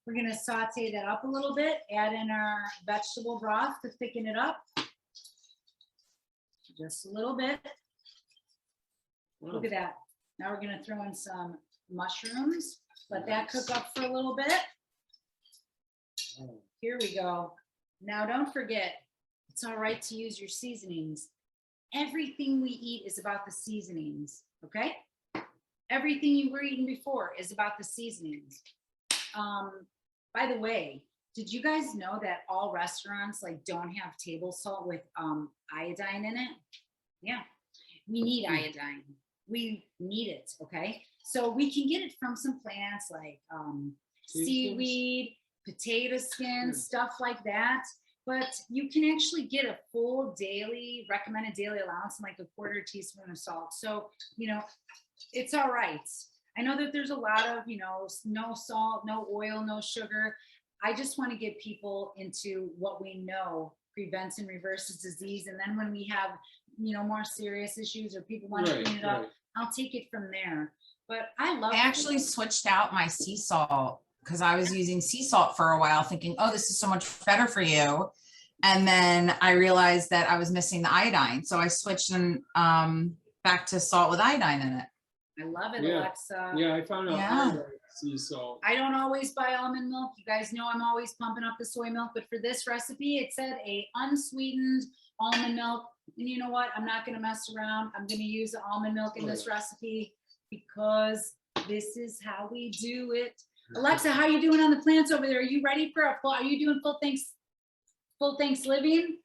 Speaker 1: We're going to saute that up a little bit, add in our vegetable broth to thicken it up. Just a little bit. Look at that. Now we're going to throw in some mushrooms. Let that cook up for a little bit. Here we go. Now don't forget, it's all right to use your seasonings. Everything we eat is about the seasonings, okay? Everything you were eating before is about the seasonings. By the way, did you guys know that all restaurants don't have table salt with iodine in it? Yeah, we need iodine. We need it, okay? So we can get it from some plants like seaweed, potato skins, stuff like that. But you can actually get a full recommended daily allowance in a 1/4 teaspoon of salt. So, it's all right. I know that there's a lot of, no salt, no oil, no sugar. I just want to get people into what we know prevents and reverses disease. And then when we have, more serious issues or people want to clean it up, I'll take it from there. But I
Speaker 5: actually switched out my sea salt because I was using sea salt for a while thinking, oh, this is so much better for you. And then I realized that I was missing the iodine. So I switched back to salt with iodine in it.
Speaker 1: I love it, Alexa.
Speaker 2: Yeah, I found out sea salt.
Speaker 1: I don't always buy almond milk. You guys know I'm always pumping up the soy milk. But for this recipe, it said a unsweetened almond milk. And you know what? I'm not going to mess around. I'm going to use the almond milk in this recipe because this is how we do it. Alexa, how are you doing on the plants over there? Are you ready for are you doing full Thanksgiving?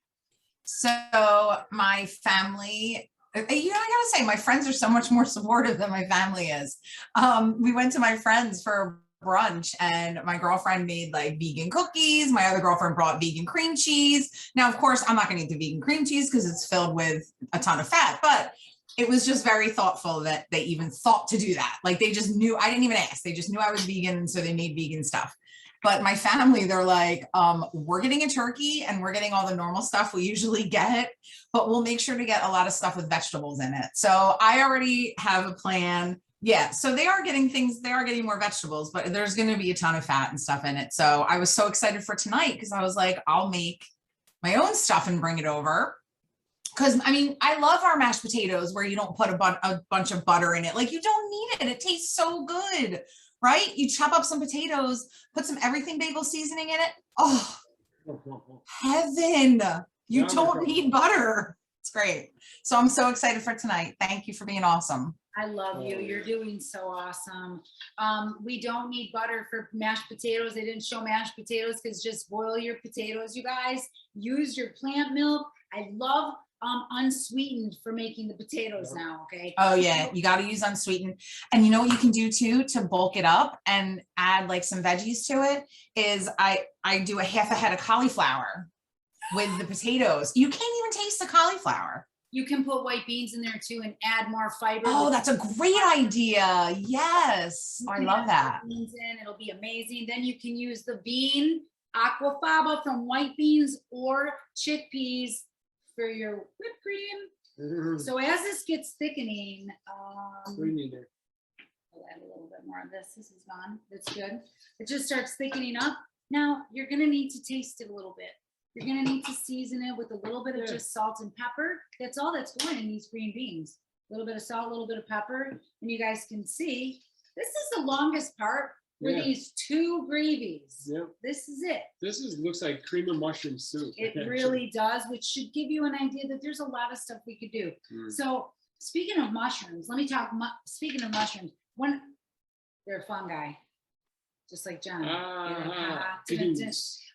Speaker 5: So my family, I gotta say, my friends are so much more supportive than my family is. We went to my friends for brunch, and my girlfriend made like vegan cookies. My other girlfriend brought vegan cream cheese. Now, of course, I'm not going to eat the vegan cream cheese because it's filled with a ton of fat, but it was just very thoughtful that they even thought to do that. Like they just knew, I didn't even ask. They just knew I was vegan, so they made vegan stuff. But my family, they're like, we're getting a turkey and we're getting all the normal stuff we usually get, but we'll make sure to get a lot of stuff with vegetables in it. So I already have a plan. Yeah, so they are getting things, they are getting more vegetables, but there's going to be a ton of fat and stuff in it. So I was so excited for tonight because I was like, I'll make my own stuff and bring it over. Because I mean, I love our mashed potatoes where you don't put a bunch of butter in it. Like you don't need it. It tastes so good, right? You chop up some potatoes, put some everything bagel seasoning in it. Oh, heaven. You don't need butter. It's great. So I'm so excited for tonight. Thank you for being awesome.
Speaker 1: I love you. You're doing so awesome. We don't need butter for mashed potatoes. They didn't show mashed potatoes because just boil your potatoes, you guys. Use your plant milk. I love unsweetened for making the potatoes now, okay?
Speaker 5: Oh yeah, you got to use unsweetened. And you know what you can do too to bulk it up and add like some veggies to it is I do a half a head of cauliflower with the potatoes. You can't even taste the cauliflower.
Speaker 1: You can put white beans in there too and add more fiber.
Speaker 5: Oh, that's a great idea. Yes, I love that.
Speaker 1: Beans in, it'll be amazing. Then you can use the bean aquafaba from white beans or chickpeas for your whipped cream. So as this gets thickening,
Speaker 2: We need it.
Speaker 1: I'll add a little bit more of this. This is gone. That's good. It just starts thickening up. Now you're gonna need to taste it a little bit. You're gonna need to season it with a little bit of just salt and pepper. That's all that's going in these green beans. A little bit of salt, a little bit of pepper. And you guys can see, this is the longest part for these two gravies.
Speaker 2: Yep.
Speaker 1: This is it.
Speaker 2: This looks like cream of mushroom soup.
Speaker 1: It really does, which should give you an idea that there's a lot of stuff we could do. So speaking of mushrooms, let me talk, speaking of mushrooms, when they're fungi, just like John.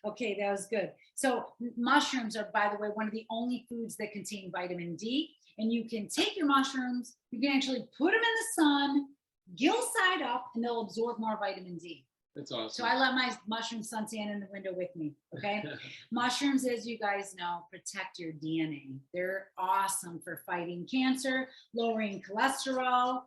Speaker 1: Okay, that was good. So mushrooms are, by the way, one of the only foods that contain vitamin D. And you can take your mushrooms, you can actually put them in the sun, gill side up, and they'll absorb more vitamin D.
Speaker 2: That's awesome.
Speaker 1: So I let my mushroom suntan in the window with me, okay? Mushrooms, as you guys know, protect your DNA. They're awesome for fighting cancer, lowering cholesterol.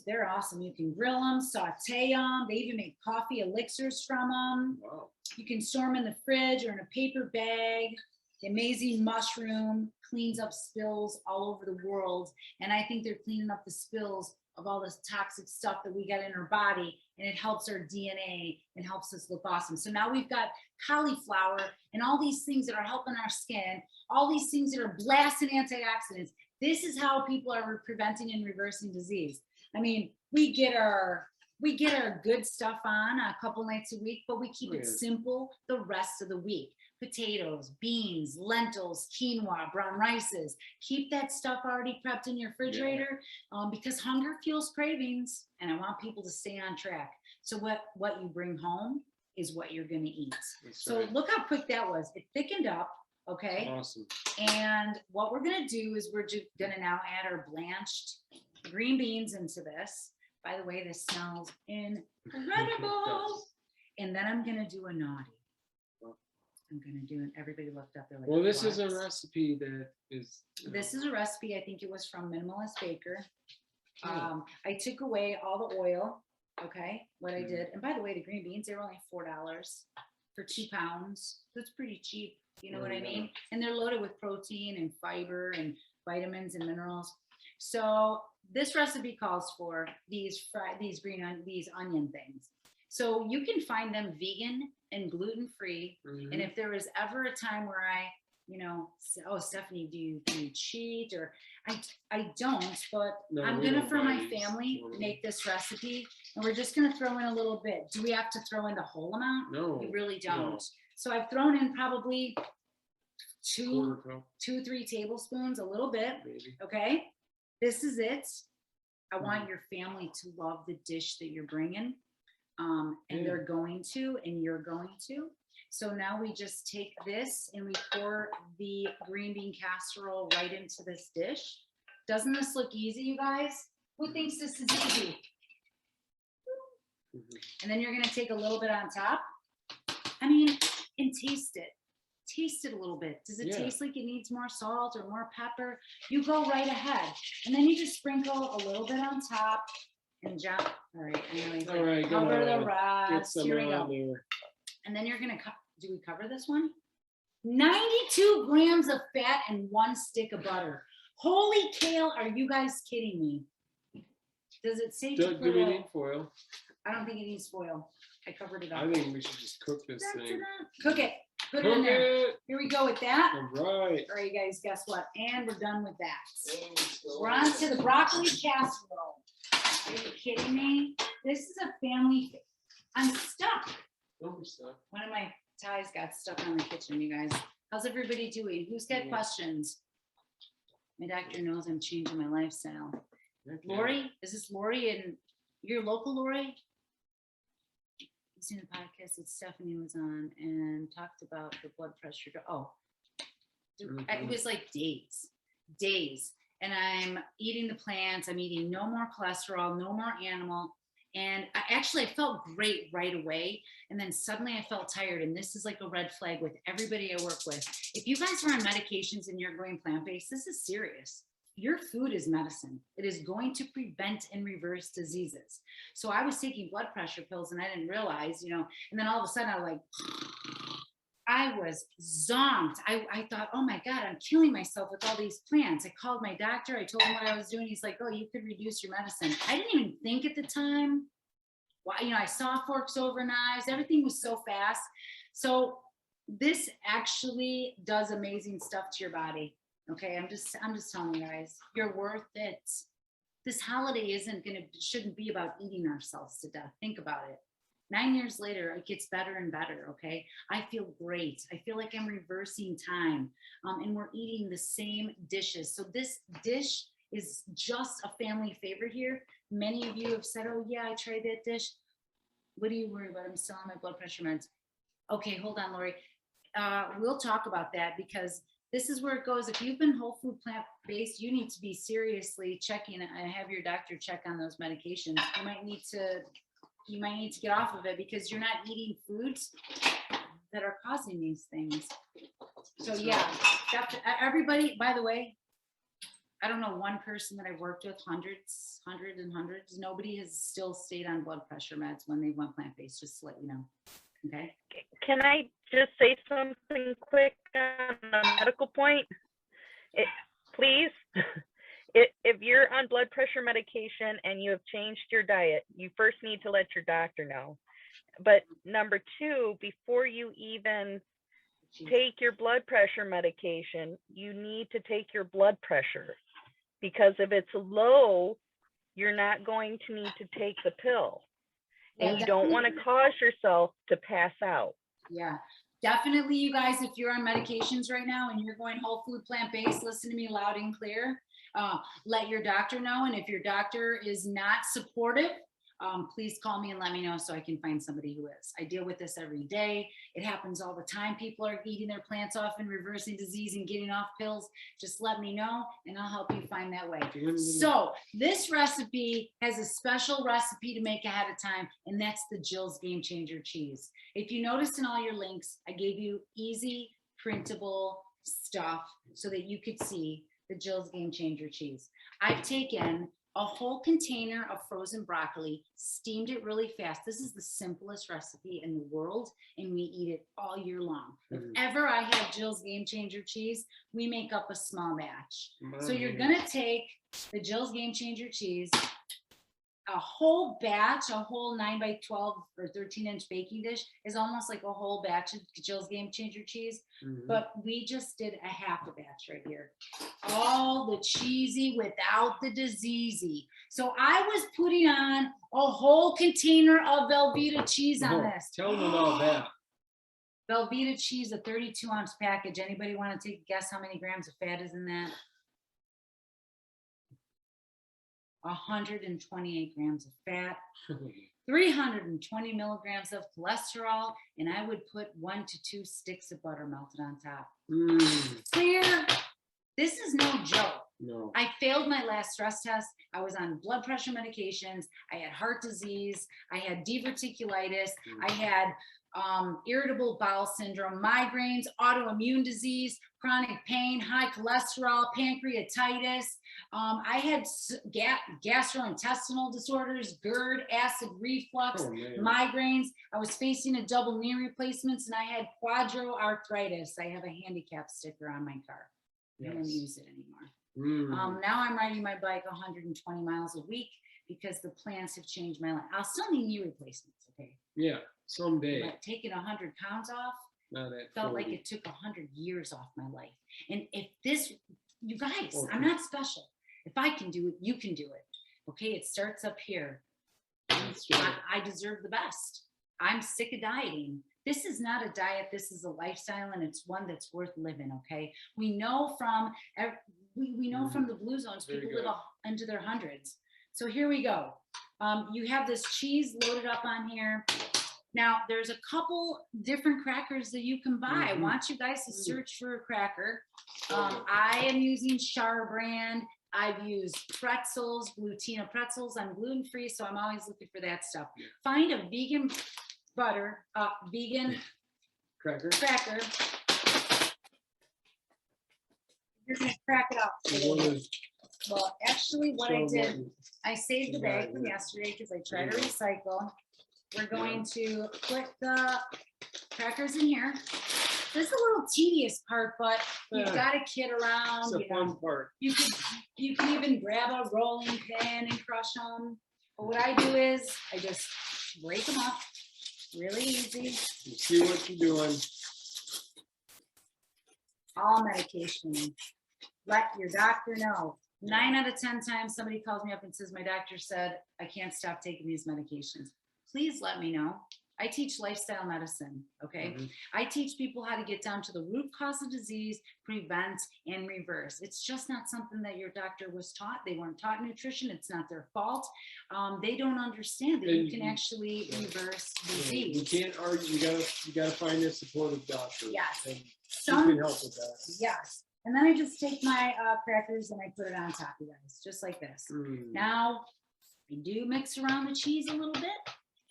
Speaker 1: They're awesome. You can grill them, saute them. They even make coffee elixirs from them.
Speaker 2: Wow.
Speaker 1: You can store them in the fridge or in a paper bag. The amazing mushroom cleans up spills all over the world. And I think they're cleaning up the spills of all this toxic stuff that we got in our body, and it helps our DNA and helps us look awesome. So now we've got cauliflower and all these things that are helping our skin, all these things that are blasting antioxidants. This is how people are preventing and reversing disease. I mean, we get our good stuff on a couple nights a week, but we keep it simple the rest of the week. Potatoes, beans, lentils, quinoa, brown rices. Keep that stuff already prepped in your refrigerator because hunger fuels cravings, and I want people to stay on track. So what you bring home is what you're going to eat. So look how quick that was. It thickened up, okay?
Speaker 2: Awesome.
Speaker 1: And what we're going to do is we're just going to now add our blanched green beans into this. By the way, this smells incredible. And then I'm going to do a naughty. I'm going to do it. Everybody looked up there. Like,
Speaker 2: well, this is a recipe that is.
Speaker 1: This is a recipe. I think it was from Minimalist Baker. I took away all the oil. Okay. What I did. And by the way, the green beans, they were only $4 for 2 pounds. That's pretty cheap. You know what I mean? And they're loaded with protein and fiber and vitamins and minerals. So this recipe calls for these onion things. So you can find them vegan and gluten-free. And if there was ever a time where I, oh, Stefanie, do you cheat? Or I don't, but no, I'm going to, for my family, make this recipe. And we're just going to throw in a little bit. Do we have to throw in the whole amount?
Speaker 2: No.
Speaker 1: We really don't. No. So I've thrown in probably 2-3 tablespoons, a little bit. Maybe. Okay. This is it. I want your family to love the dish that you're bringing. And they're going to, and you're going to. So now we just take this and we pour the green bean casserole right into this dish. Doesn't this look easy, you guys? Who thinks this is easy? And then you're gonna take a little bit on top. I mean, and taste it. Taste it a little bit. Does it taste like it needs more salt or more pepper? You go right ahead. And then you just sprinkle a little bit on top and jump. All right, anyways,
Speaker 2: All right,
Speaker 1: cover the
Speaker 2: get
Speaker 1: rest.
Speaker 2: some
Speaker 1: Here we
Speaker 2: on
Speaker 1: go.
Speaker 2: there.
Speaker 1: And then you're gonna, do we cover this one? 92 grams of fat and 1 stick of butter. Holy kale, are you guys kidding me? Does it say to
Speaker 2: Do
Speaker 1: put
Speaker 2: we
Speaker 1: a-
Speaker 2: need foil?
Speaker 1: I don't think it needs foil. I covered it up.
Speaker 2: I think we should just cook this thing.
Speaker 1: Cook it. Put it in
Speaker 2: Cook
Speaker 1: there.
Speaker 2: it.
Speaker 1: Here we go with that.
Speaker 2: All right.
Speaker 1: All right, guys, guess what? And we're done with that. We're on to the broccoli casserole. Are you kidding me? This is a family. I'm stuck.
Speaker 2: Don't be stuck.
Speaker 1: One of my ties got stuck on the kitchen, you guys. How's everybody doing? Who's got questions? My doctor knows I'm changing my lifestyle.
Speaker 2: Okay.
Speaker 1: Lori, is this Lori and your local Lori? I've seen the podcast that Stephanie was on and talked about the blood pressure. Oh, it was like days. And I'm eating the plants. I'm eating no more cholesterol, no more animal. And I felt great right away. And then suddenly I felt tired. And this is like a red flag with everybody I work with. If you guys are on medications and you're going plant-based, this is serious. Your food is medicine. It is going to prevent and reverse diseases. So I was taking blood pressure pills and I didn't realize, and then all of a sudden I was zonked. I thought, oh my God, I'm killing myself with all these plants. I called my doctor. I told him what I was doing. He's like, oh, you could reduce your medicine. I didn't even think at the time. Well, I saw forks over knives. Everything was so fast. So this actually does amazing stuff to your body. Okay, I'm just telling you guys, you're worth it. This holiday shouldn't be about eating ourselves to death. Think about it. 9 years later, it gets better and better, okay? I feel great. I feel like I'm reversing time, and we're eating the same dishes. So this dish is just a family favorite here. Many of you have said, oh yeah, I tried that dish. What are you worried about? I'm still on my blood pressure meds. Okay, hold on, Lori. We'll talk about that because this is where it goes. If you've been whole food plant-based, you need to be seriously checking and have your doctor check on those medications. You might need to get off of it because you're not eating foods that are causing these things. So yeah, everybody, by the way, I don't know one person that I've worked with, hundreds, nobody has still stayed on blood pressure meds when they went plant-based, just to let you know. Okay.
Speaker 6: Can I just say something quick on a medical point? Please, if you're on blood pressure medication and you have changed your diet, you first need to let your doctor know. But number two, before you even take your blood pressure medication, you need to take your blood pressure, because if it's low, you're not going to need to take the pill. And you don't want to cause yourself to pass out.
Speaker 1: Yeah, definitely, you guys, if you're on medications right now and you're going whole food plant-based, listen to me loud and clear. Let your doctor know. And if your doctor is not supportive, please call me and let me know so I can find somebody who is. I deal with this every day. It happens all the time. People are eating their plants off and reversing disease and getting off pills. Just let me know and I'll help you find that way. So this recipe has a special recipe to make ahead of time, and that's the Jill's Game Changer cheese. If you notice in all your links, I gave you easy printable stuff so that you could see the Jill's Game Changer cheese. I've taken a whole container of frozen broccoli, steamed it really fast. This is the simplest recipe in the world, and we eat it all year long. If ever I have Jill's Game Changer cheese, we make up a small batch. So you're gonna take the Jill's Game Changer cheese, a whole batch, a whole 9x12 or 13-inch baking dish is almost like a whole batch of Jill's Game Changer cheese, but we just did a half a batch right here. All the cheesy without the diseasey. So I was putting on a whole container of Velveeta cheese on this.
Speaker 2: Tell them about that.
Speaker 1: Velveeta cheese, a 32-ounce package. Anybody want to take a guess how many grams of fat is in that? 128 grams of fat, 320 milligrams of cholesterol, and I would put 1 to 2 sticks of butter melted on top. Clear. This is no joke.
Speaker 2: No.
Speaker 1: I failed my last stress test. I was on blood pressure medications. I had heart disease. I had diverticulitis. I had irritable bowel syndrome, migraines, autoimmune disease, chronic pain, high cholesterol, pancreatitis. I had gastrointestinal disorders, GERD, acid reflux, migraines. I was facing a double knee replacements, and I had quadriarthritis. I have a handicap sticker on my car. I don't use it anymore. Now I'm riding my bike 120 miles a week because the plants have changed my life. I'll still need knee replacements, okay?
Speaker 2: Yeah, someday.
Speaker 1: But taking 100 pounds off felt like it took 100 years off my life. And if this, you guys, I'm not special. If I can do it, you can do it. Okay, it starts up here. I deserve the best. I'm sick of dieting. This is not a diet. This is a lifestyle, and it's one that's worth living. Okay, we know from the blue zones, people live into their hundreds. So here we go. You have this cheese loaded up on here. Now there's a couple different crackers that you can buy. I want you guys to search for a cracker. I am using Char brand. I've used pretzels, Glutina pretzels. I'm gluten-free, so I'm always looking for that stuff. Find a vegan butter, vegan cracker. You're gonna crack it up. Well, actually, what I did, I saved the bag from yesterday because I try to recycle. We're going to put the crackers in here. This is a little tedious part, but you've got to kid around.
Speaker 2: It's a fun part.
Speaker 1: You can even grab a rolling pin and crush them. But what I do is I just break them up, really easy.
Speaker 2: You see what you're doing.
Speaker 1: All medication. Let your doctor know. 9 out of 10 times somebody calls me up and says, my doctor said I can't stop taking these medications. Please let me know. I teach lifestyle medicine, okay? I teach people how to get down to the root cause of disease, prevent, and reverse. It's just not something that your doctor was taught. They weren't taught nutrition. It's not their fault. They don't understand that you can actually reverse disease.
Speaker 2: You can't argue. You gotta find a supportive doctor.
Speaker 1: Yes.
Speaker 2: And you can help with that.
Speaker 1: Yes. And then I just take my crackers and I put it on top, you guys, just like this. Now, I do mix around the cheese a little bit.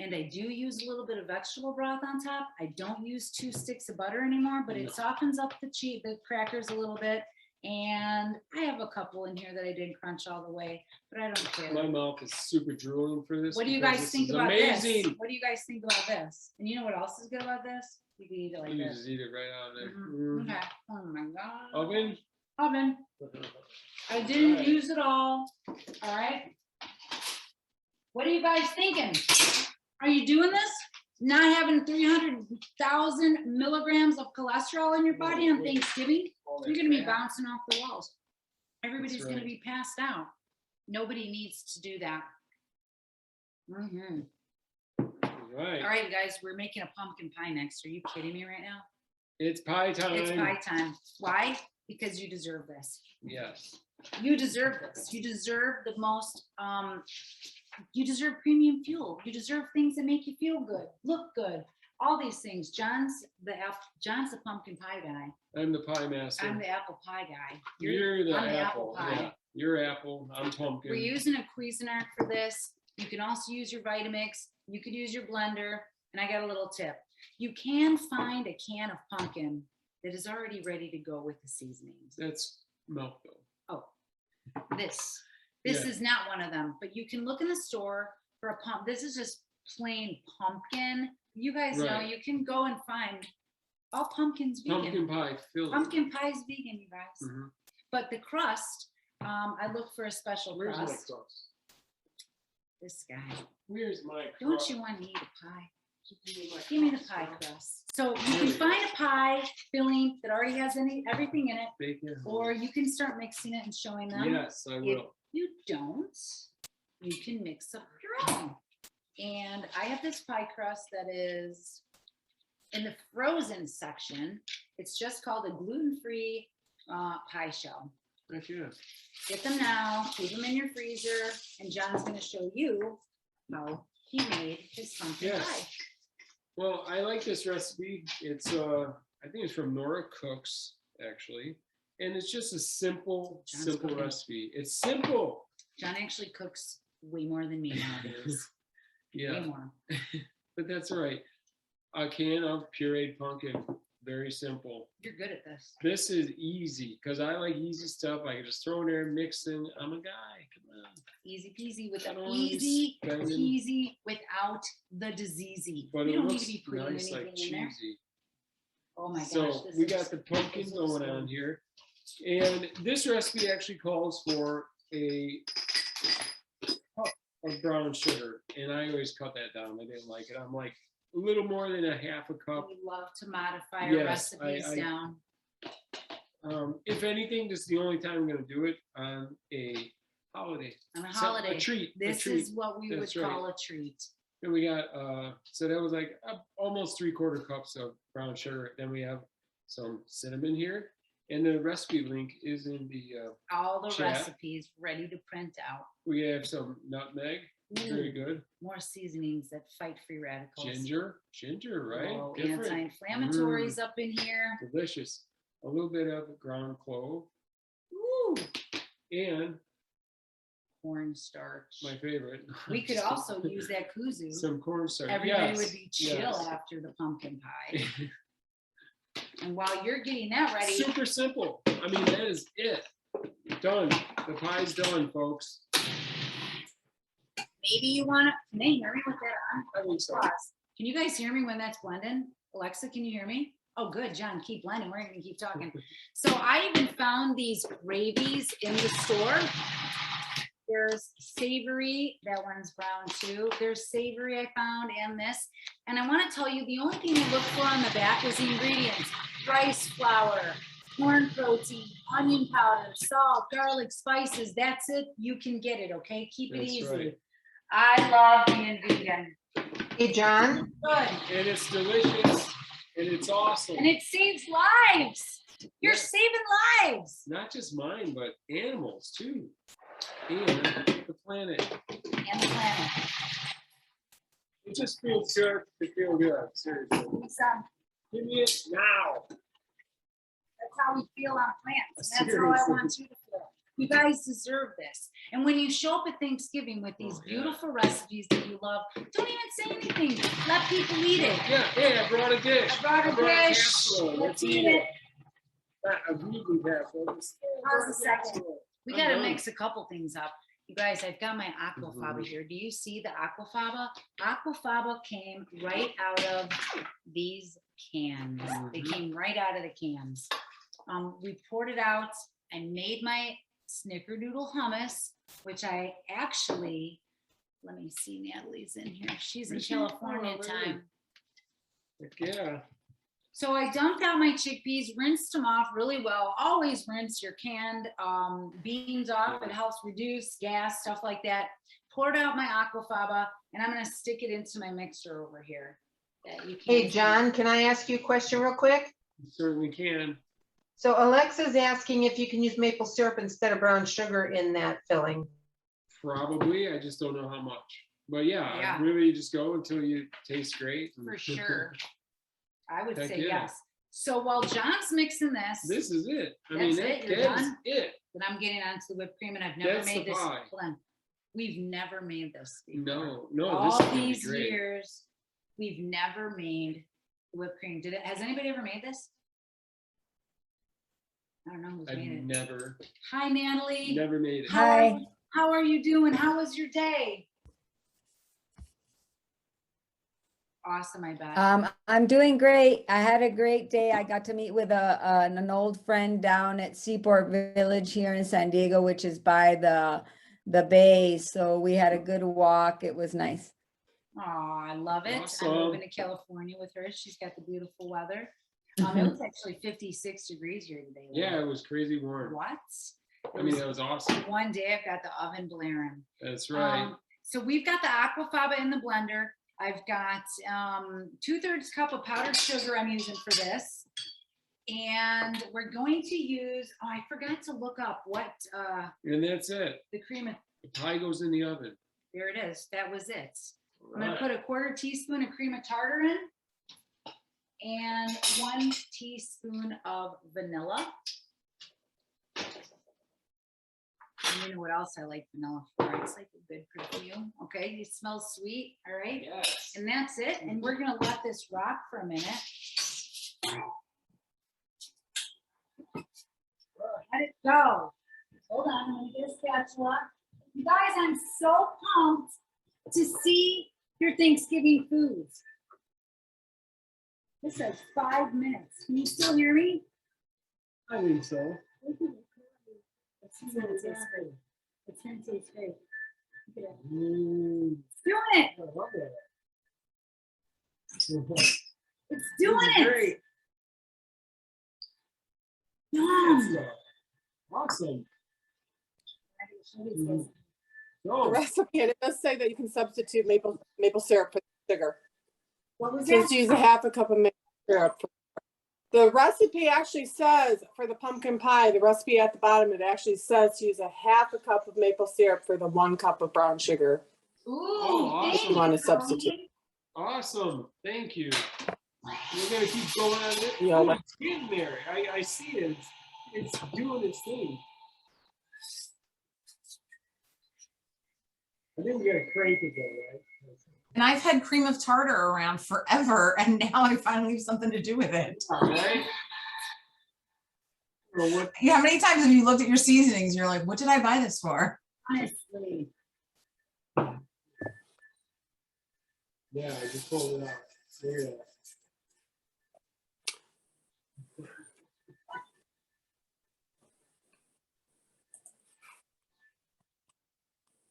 Speaker 1: And I do use a little bit of vegetable broth on top. I don't use 2 sticks of butter anymore, but it softens up the crackers a little bit. And I have a couple in here that I didn't crunch all the way, but I don't care.
Speaker 2: My mouth is super drooling for this.
Speaker 1: What do you guys think about this? What do you guys think about this? And you know what else is good about this? You can eat it like
Speaker 2: you
Speaker 1: this.
Speaker 2: Just eat it right out of there.
Speaker 1: Okay. Oh my God.
Speaker 2: Oven?
Speaker 1: I didn't use it all. All right. What are you guys thinking? Are you doing this? Not having 300,000 milligrams of cholesterol in your body on Thanksgiving? You're going to be bouncing off the walls. Everybody's going to be passed out. Nobody needs to do that. All right, you guys, we're making a pumpkin pie next. Are you kidding me right now?
Speaker 2: It's pie time.
Speaker 1: It's pie time. Why? Because you deserve this.
Speaker 2: Yes.
Speaker 1: You deserve this. You deserve the most, you deserve premium fuel. You deserve things that make you feel good, look good, all these things. John's the pumpkin pie guy.
Speaker 2: I'm the pie master.
Speaker 1: I'm the apple pie guy.
Speaker 2: You're the
Speaker 1: apple pie.
Speaker 2: Yeah. You're apple. I'm pumpkin.
Speaker 1: We're using a Cuisinart for this. You can also use your Vitamix. You could use your blender. And I got a little tip. You can find a can of pumpkin that is already ready to go with the seasonings.
Speaker 2: That's milk though.
Speaker 1: Oh, this is not one of them, but you can look in the store for a pump. This is just plain pumpkin. You guys know you can go and find all pumpkins vegan.
Speaker 2: Pumpkin pie filling.
Speaker 1: Pumpkin pie is vegan, you guys. But the crust, I look for a special
Speaker 2: Where's
Speaker 1: crust.
Speaker 2: my crust?
Speaker 1: This guy.
Speaker 2: Where's my crust?
Speaker 1: Don't you want to eat a pie? Give me the pie crust. So you can find a pie filling that already has everything in it,
Speaker 2: Bacon.
Speaker 1: or you can start mixing it and showing them.
Speaker 2: Yes, I
Speaker 1: If
Speaker 2: will.
Speaker 1: you don't, you can mix up your own. And I have this pie crust that is in the frozen section. It's just called a gluten-free pie shell.
Speaker 2: Heck yeah.
Speaker 1: Get them now, keep them in your freezer, and John's going to show you how he made his pumpkin pie.
Speaker 2: Well, I like this recipe. It's I think it's from Nora Cooks, actually. And it's just a simple
Speaker 1: John's cooking.
Speaker 2: recipe. It's simple.
Speaker 1: John actually cooks way more than me nowadays. Way
Speaker 2: Yeah,
Speaker 1: more.
Speaker 2: but that's all right. A can of pureed pumpkin. Very simple.
Speaker 1: You're good at this.
Speaker 2: This is easy because I like easy stuff. I can just throw in there, mix in. I'm a guy. Come on.
Speaker 1: Easy peasy with
Speaker 2: I
Speaker 1: the
Speaker 2: don't wanna be
Speaker 1: easy
Speaker 2: spending-
Speaker 1: peasy without the diseasy.
Speaker 2: But
Speaker 1: We
Speaker 2: it
Speaker 1: don't need
Speaker 2: looks
Speaker 1: to be putting
Speaker 2: nice,
Speaker 1: anything
Speaker 2: like
Speaker 1: in there.
Speaker 2: cheesy.
Speaker 1: Oh my gosh.
Speaker 2: So
Speaker 1: this
Speaker 2: we
Speaker 1: is-
Speaker 2: got the pumpkin
Speaker 1: this looks
Speaker 2: going
Speaker 1: good.
Speaker 2: on here. And this recipe actually calls for a cup of brown sugar. And I always cut that down. I didn't like it. I'm like a little more than a half a cup.
Speaker 1: We love to modify our
Speaker 2: Yes,
Speaker 1: recipes
Speaker 2: I-
Speaker 1: down.
Speaker 2: If anything, this is the only time I'm going to do it on a holiday.
Speaker 1: On a
Speaker 2: So,
Speaker 1: holiday.
Speaker 2: A treat. a
Speaker 1: This
Speaker 2: treat.
Speaker 1: is what we
Speaker 2: That's
Speaker 1: would
Speaker 2: right.
Speaker 1: call a treat.
Speaker 2: And we got, so that was like almost 3/4 cups of brown sugar. Then we have some cinnamon here. And the recipe link is in the,
Speaker 1: All the
Speaker 2: Chat.
Speaker 1: recipes ready to print out.
Speaker 2: we have some nutmeg, very
Speaker 1: Ooh,
Speaker 2: good.
Speaker 1: more seasonings that fight free radicals.
Speaker 2: Ginger, right?
Speaker 1: Oh,
Speaker 2: Different.
Speaker 1: anti-inflammatories up in here.
Speaker 2: Delicious. A little bit of ground clove
Speaker 1: Ooh,
Speaker 2: and
Speaker 1: cornstarch.
Speaker 2: my favorite.
Speaker 1: We could also use that kuzu.
Speaker 2: Some cornstarch.
Speaker 1: Everybody
Speaker 2: Yes,
Speaker 1: would be chill
Speaker 2: yes.
Speaker 1: after the pumpkin pie. And while you're getting that ready,
Speaker 2: Super simple. I mean, that is it. Done. The pie's done, folks.
Speaker 1: maybe you want to, can they hear me with that
Speaker 2: I think so.
Speaker 1: on? Pause. Can you guys hear me when that's blending? Alexa, can you hear me? Oh, good, John, keep blending. We're gonna keep talking. So I even found these gravies in the store. There's savory, that one's brown too. There's savory I found and this. And I want to tell you, the only thing you look for on the back is the ingredients. Rice flour, corn protein, onion powder, salt, garlic, spices. That's it. You can get it, okay? Keep it
Speaker 2: That's
Speaker 1: easy.
Speaker 2: right.
Speaker 1: I love being vegan.
Speaker 7: Hey, John,
Speaker 1: Good.
Speaker 2: And it's delicious and it's awesome.
Speaker 1: And it saves lives. You're
Speaker 2: Yeah.
Speaker 1: saving lives.
Speaker 2: Not just mine, but animals too. And the planet.
Speaker 1: And the planet.
Speaker 2: It just feels good to feel good. Seriously. Give me it now.
Speaker 1: That's how we feel on plants. And that's how I want you to feel. You guys deserve this. And when you show up at Thanksgiving with these
Speaker 2: Oh, yeah.
Speaker 1: beautiful recipes that you love, don't even say anything. Let people eat it.
Speaker 2: Yeah, hey, I brought a dish.
Speaker 1: I brought a dish.
Speaker 2: casserole.
Speaker 1: Let's eat it.
Speaker 2: A vegan casserole.
Speaker 1: Pause a second. We
Speaker 2: I'm
Speaker 1: got to
Speaker 2: done.
Speaker 1: mix a couple things up. You guys, I've got my aquafaba here. Do you see the aquafaba? Aquafaba came right out of these cans. They came right out of the cans. We poured it out. I made my Snickerdoodle hummus, which I actually, let me see, Natalie's in here. She's in
Speaker 2: Is she?
Speaker 1: California
Speaker 2: Oh,
Speaker 1: time.
Speaker 2: Heck yeah.
Speaker 1: So I dumped out my chickpeas, rinsed them off really well. Always rinse your canned beans off. It helps reduce gas, stuff like that. Poured out my aquafaba, and I'm gonna stick it into my mixer over here. That you can't
Speaker 7: hey,
Speaker 1: see.
Speaker 7: John, can I ask you a question real quick?
Speaker 2: You certainly can.
Speaker 7: So Alexa's asking if you can use maple syrup instead of brown sugar in that filling.
Speaker 2: Probably. I just don't know how much. But yeah,
Speaker 1: Yeah.
Speaker 2: really just go until you taste great.
Speaker 1: For sure. I would
Speaker 2: Heck
Speaker 1: say
Speaker 2: yeah.
Speaker 1: yes. So while John's mixing this,
Speaker 2: This is it. I
Speaker 1: That's
Speaker 2: mean,
Speaker 1: it?
Speaker 2: that
Speaker 1: You're
Speaker 2: is
Speaker 1: done?
Speaker 2: it.
Speaker 1: then I'm getting onto the whipped cream, and I've never
Speaker 2: That's the
Speaker 1: made this.
Speaker 2: pie.
Speaker 1: Hold on. We've never made this before.
Speaker 2: No, this
Speaker 1: All
Speaker 2: is gonna be
Speaker 1: these
Speaker 2: great.
Speaker 1: years, we've never made whipped cream. Has anybody ever made this? I don't know who's
Speaker 2: I've
Speaker 1: made it.
Speaker 2: never
Speaker 1: Hi, Natalie.
Speaker 2: made it.
Speaker 1: Hi. How are you doing? How was your day? Awesome, I bet.
Speaker 8: I'm doing great. I had a great day. I got to meet with an old friend down at Seaport Village here in San Diego, which is by the bay. So we had a good walk. It was nice.
Speaker 1: Oh, I love it. I'm
Speaker 2: Awesome.
Speaker 1: moving to California with her. She's got the beautiful weather. It was actually 56 degrees here today.
Speaker 2: Yeah, it was crazy warm.
Speaker 1: What?
Speaker 2: I mean, that was awesome.
Speaker 1: One day I've got the oven blaring.
Speaker 2: That's right.
Speaker 1: So we've got the aquafaba in the blender. I've got 2/3 cup of powdered sugar I'm using for this. And we're going to use, oh, I forgot to look up what
Speaker 2: And that's it.
Speaker 1: the cream,
Speaker 2: The pie goes in the oven.
Speaker 1: there it is. That was it. I'm
Speaker 2: Right.
Speaker 1: gonna put a 1/4 teaspoon of cream of tartar in and 1 teaspoon of vanilla. you know what else I like vanilla for? It's like a good perfume. Okay, it smells sweet. All right.
Speaker 2: Yes.
Speaker 1: And that's it. And we're gonna let this rock for a minute. Let it go. Hold on, I'm gonna get a spatula. You guys, I'm so pumped to see your Thanksgiving foods. This is 5 minutes. Can you still hear me?
Speaker 2: I think so.
Speaker 1: It's gonna taste great. It's gonna taste great. Look at it.
Speaker 2: Mm,
Speaker 1: It's doing it.
Speaker 2: I love that.
Speaker 1: It's doing
Speaker 2: This is
Speaker 1: it.
Speaker 2: great.
Speaker 1: Yum.
Speaker 2: Awesome.
Speaker 1: Mhm.
Speaker 9: The
Speaker 2: So,
Speaker 9: recipe, and it does say that you can substitute maple syrup for sugar.
Speaker 1: What was
Speaker 9: Just
Speaker 1: that?
Speaker 9: use a half a cup of maple syrup. The recipe actually says for the pumpkin pie, the recipe at the bottom, it actually says to use a half a cup of maple syrup for the 1 cup of brown sugar.
Speaker 1: Ooh,
Speaker 2: awesome.
Speaker 1: thank
Speaker 9: If you want to
Speaker 1: you,
Speaker 9: substitute.
Speaker 1: Tony.
Speaker 2: awesome. Thank you. We're gonna keep going on this.
Speaker 9: Yeah,
Speaker 2: Oh, it's getting there. I see it. It's doing its thing. I think we gotta crank it though, right?
Speaker 5: And I've had cream of tartar around forever, and now I finally have something to do with it.
Speaker 2: All right. Or what?
Speaker 5: Yeah, how many times have you looked at your seasonings and you're like, what did I buy this for?
Speaker 1: Honestly.
Speaker 2: Yeah, I just pulled it out. Look at that.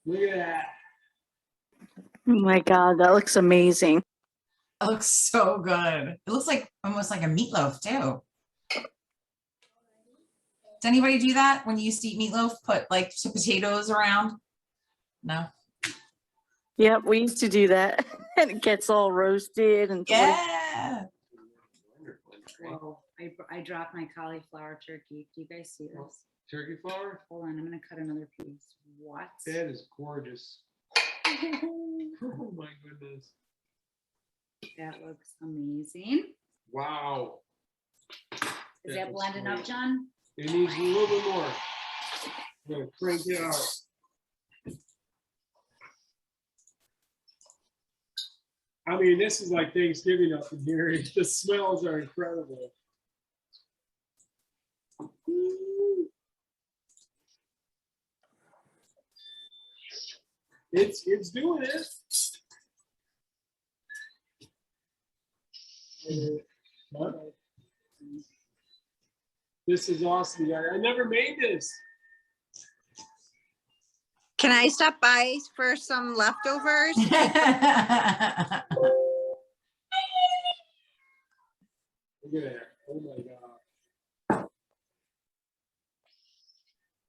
Speaker 2: Look at that.
Speaker 10: Oh my God, that looks amazing.
Speaker 5: It looks so good. It looks like almost like a meatloaf too. Does anybody do that when you used to eat meatloaf? Put like some potatoes around? No.
Speaker 10: Yep, we used to do that. And it gets all roasted and
Speaker 5: Yeah.
Speaker 1: Whoa, I dropped my cauliflower turkey. Do you guys see this?
Speaker 2: Turkey flour?
Speaker 1: Hold on, I'm gonna cut another piece. What?
Speaker 2: That is gorgeous. Oh my goodness.
Speaker 1: That looks amazing.
Speaker 2: Wow.
Speaker 1: Is
Speaker 2: That
Speaker 1: that
Speaker 2: looks
Speaker 1: blending up,
Speaker 2: great.
Speaker 1: John?
Speaker 2: It needs a little bit more. I'm gonna crank it out. I mean, this is like Thanksgiving up in here. The smells are incredible. It's doing it. Huh? This is awesome. I never made this.
Speaker 11: Can I stop by for some leftovers?
Speaker 2: Look at that. Oh my God.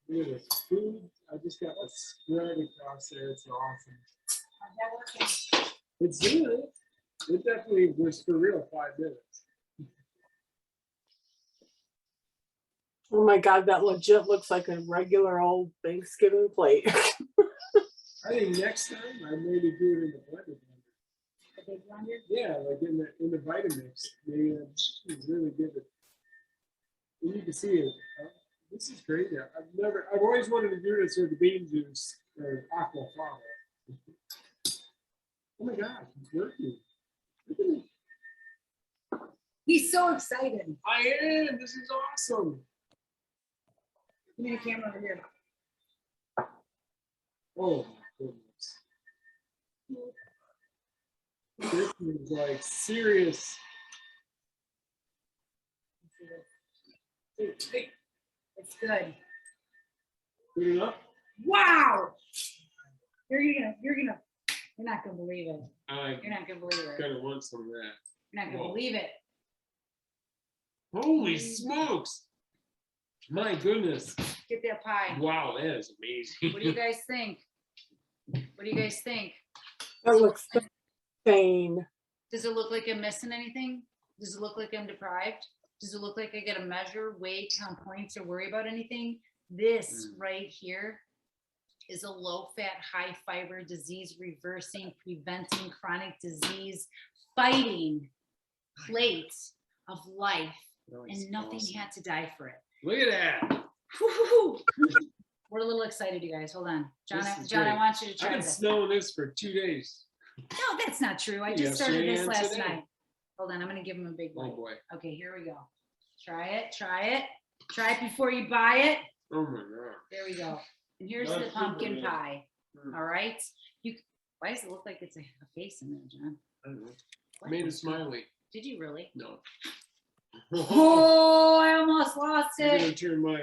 Speaker 2: Look at this food. I just got a spread across there. It's awesome. It's doing it. It definitely was for real 5 minutes.
Speaker 9: Oh my God, that legit looks like a regular old Thanksgiving plate.
Speaker 2: I think next time I maybe do it in the blender.
Speaker 1: The big blender?
Speaker 2: Yeah, like in the Vitamix. Maybe it's really give it. And you can see it. This is crazy. I've always wanted to do this with the bean juice or aquafaba. Oh my gosh, it's working. Look at it.
Speaker 1: He's so excited.
Speaker 2: I am. This is awesome.
Speaker 1: Give me the camera over here.
Speaker 2: Oh my goodness. This is like serious.
Speaker 1: It's good.
Speaker 2: Good enough?
Speaker 1: Wow. You're not gonna believe it.
Speaker 2: I
Speaker 1: You're not gonna believe it.
Speaker 2: kind of want some of that.
Speaker 1: You're not gonna
Speaker 2: Whoa.
Speaker 1: believe it.
Speaker 2: Holy smokes. My goodness.
Speaker 1: Get that pie.
Speaker 2: Wow, that is amazing.
Speaker 1: What do you guys think? What do you guys think?
Speaker 9: That looks insane.
Speaker 1: Does it look like I'm missing anything? Does it look like I'm deprived? Does it look like I gotta measure, weigh, count points, or worry about anything? This right here is a low-fat, high-fiber, disease-reversing, preventing chronic disease, fighting plate of life,
Speaker 2: That was
Speaker 1: and nothing
Speaker 2: awesome.
Speaker 1: had to die for it.
Speaker 2: Look at that.
Speaker 1: Woo-hoo-hoo. We're a little excited, you guys. Hold on. John,
Speaker 2: This is
Speaker 1: John, I
Speaker 2: great.
Speaker 1: want you to
Speaker 2: I've
Speaker 1: try
Speaker 2: been
Speaker 1: this.
Speaker 2: smelling this for 2 days.
Speaker 1: No, that's not true. I just started
Speaker 2: Yesterday
Speaker 1: this
Speaker 2: and
Speaker 1: last
Speaker 2: today.
Speaker 1: night. Hold on, I'm gonna give him a big
Speaker 2: Oh
Speaker 1: one.
Speaker 2: boy.
Speaker 1: Okay, here we go. Try it, try it. Try it before you buy it.
Speaker 2: Oh my God.
Speaker 1: There we go. And here's
Speaker 2: That's
Speaker 1: the pumpkin
Speaker 2: super good.
Speaker 1: pie.
Speaker 2: Mm.
Speaker 1: All right. Why does it look like it's a face in there, John?
Speaker 2: I don't know. I
Speaker 1: What?
Speaker 2: made it smiley.
Speaker 1: Did you really?
Speaker 2: No.
Speaker 1: Oh, I almost lost
Speaker 2: I'm gonna
Speaker 1: it.
Speaker 2: turn my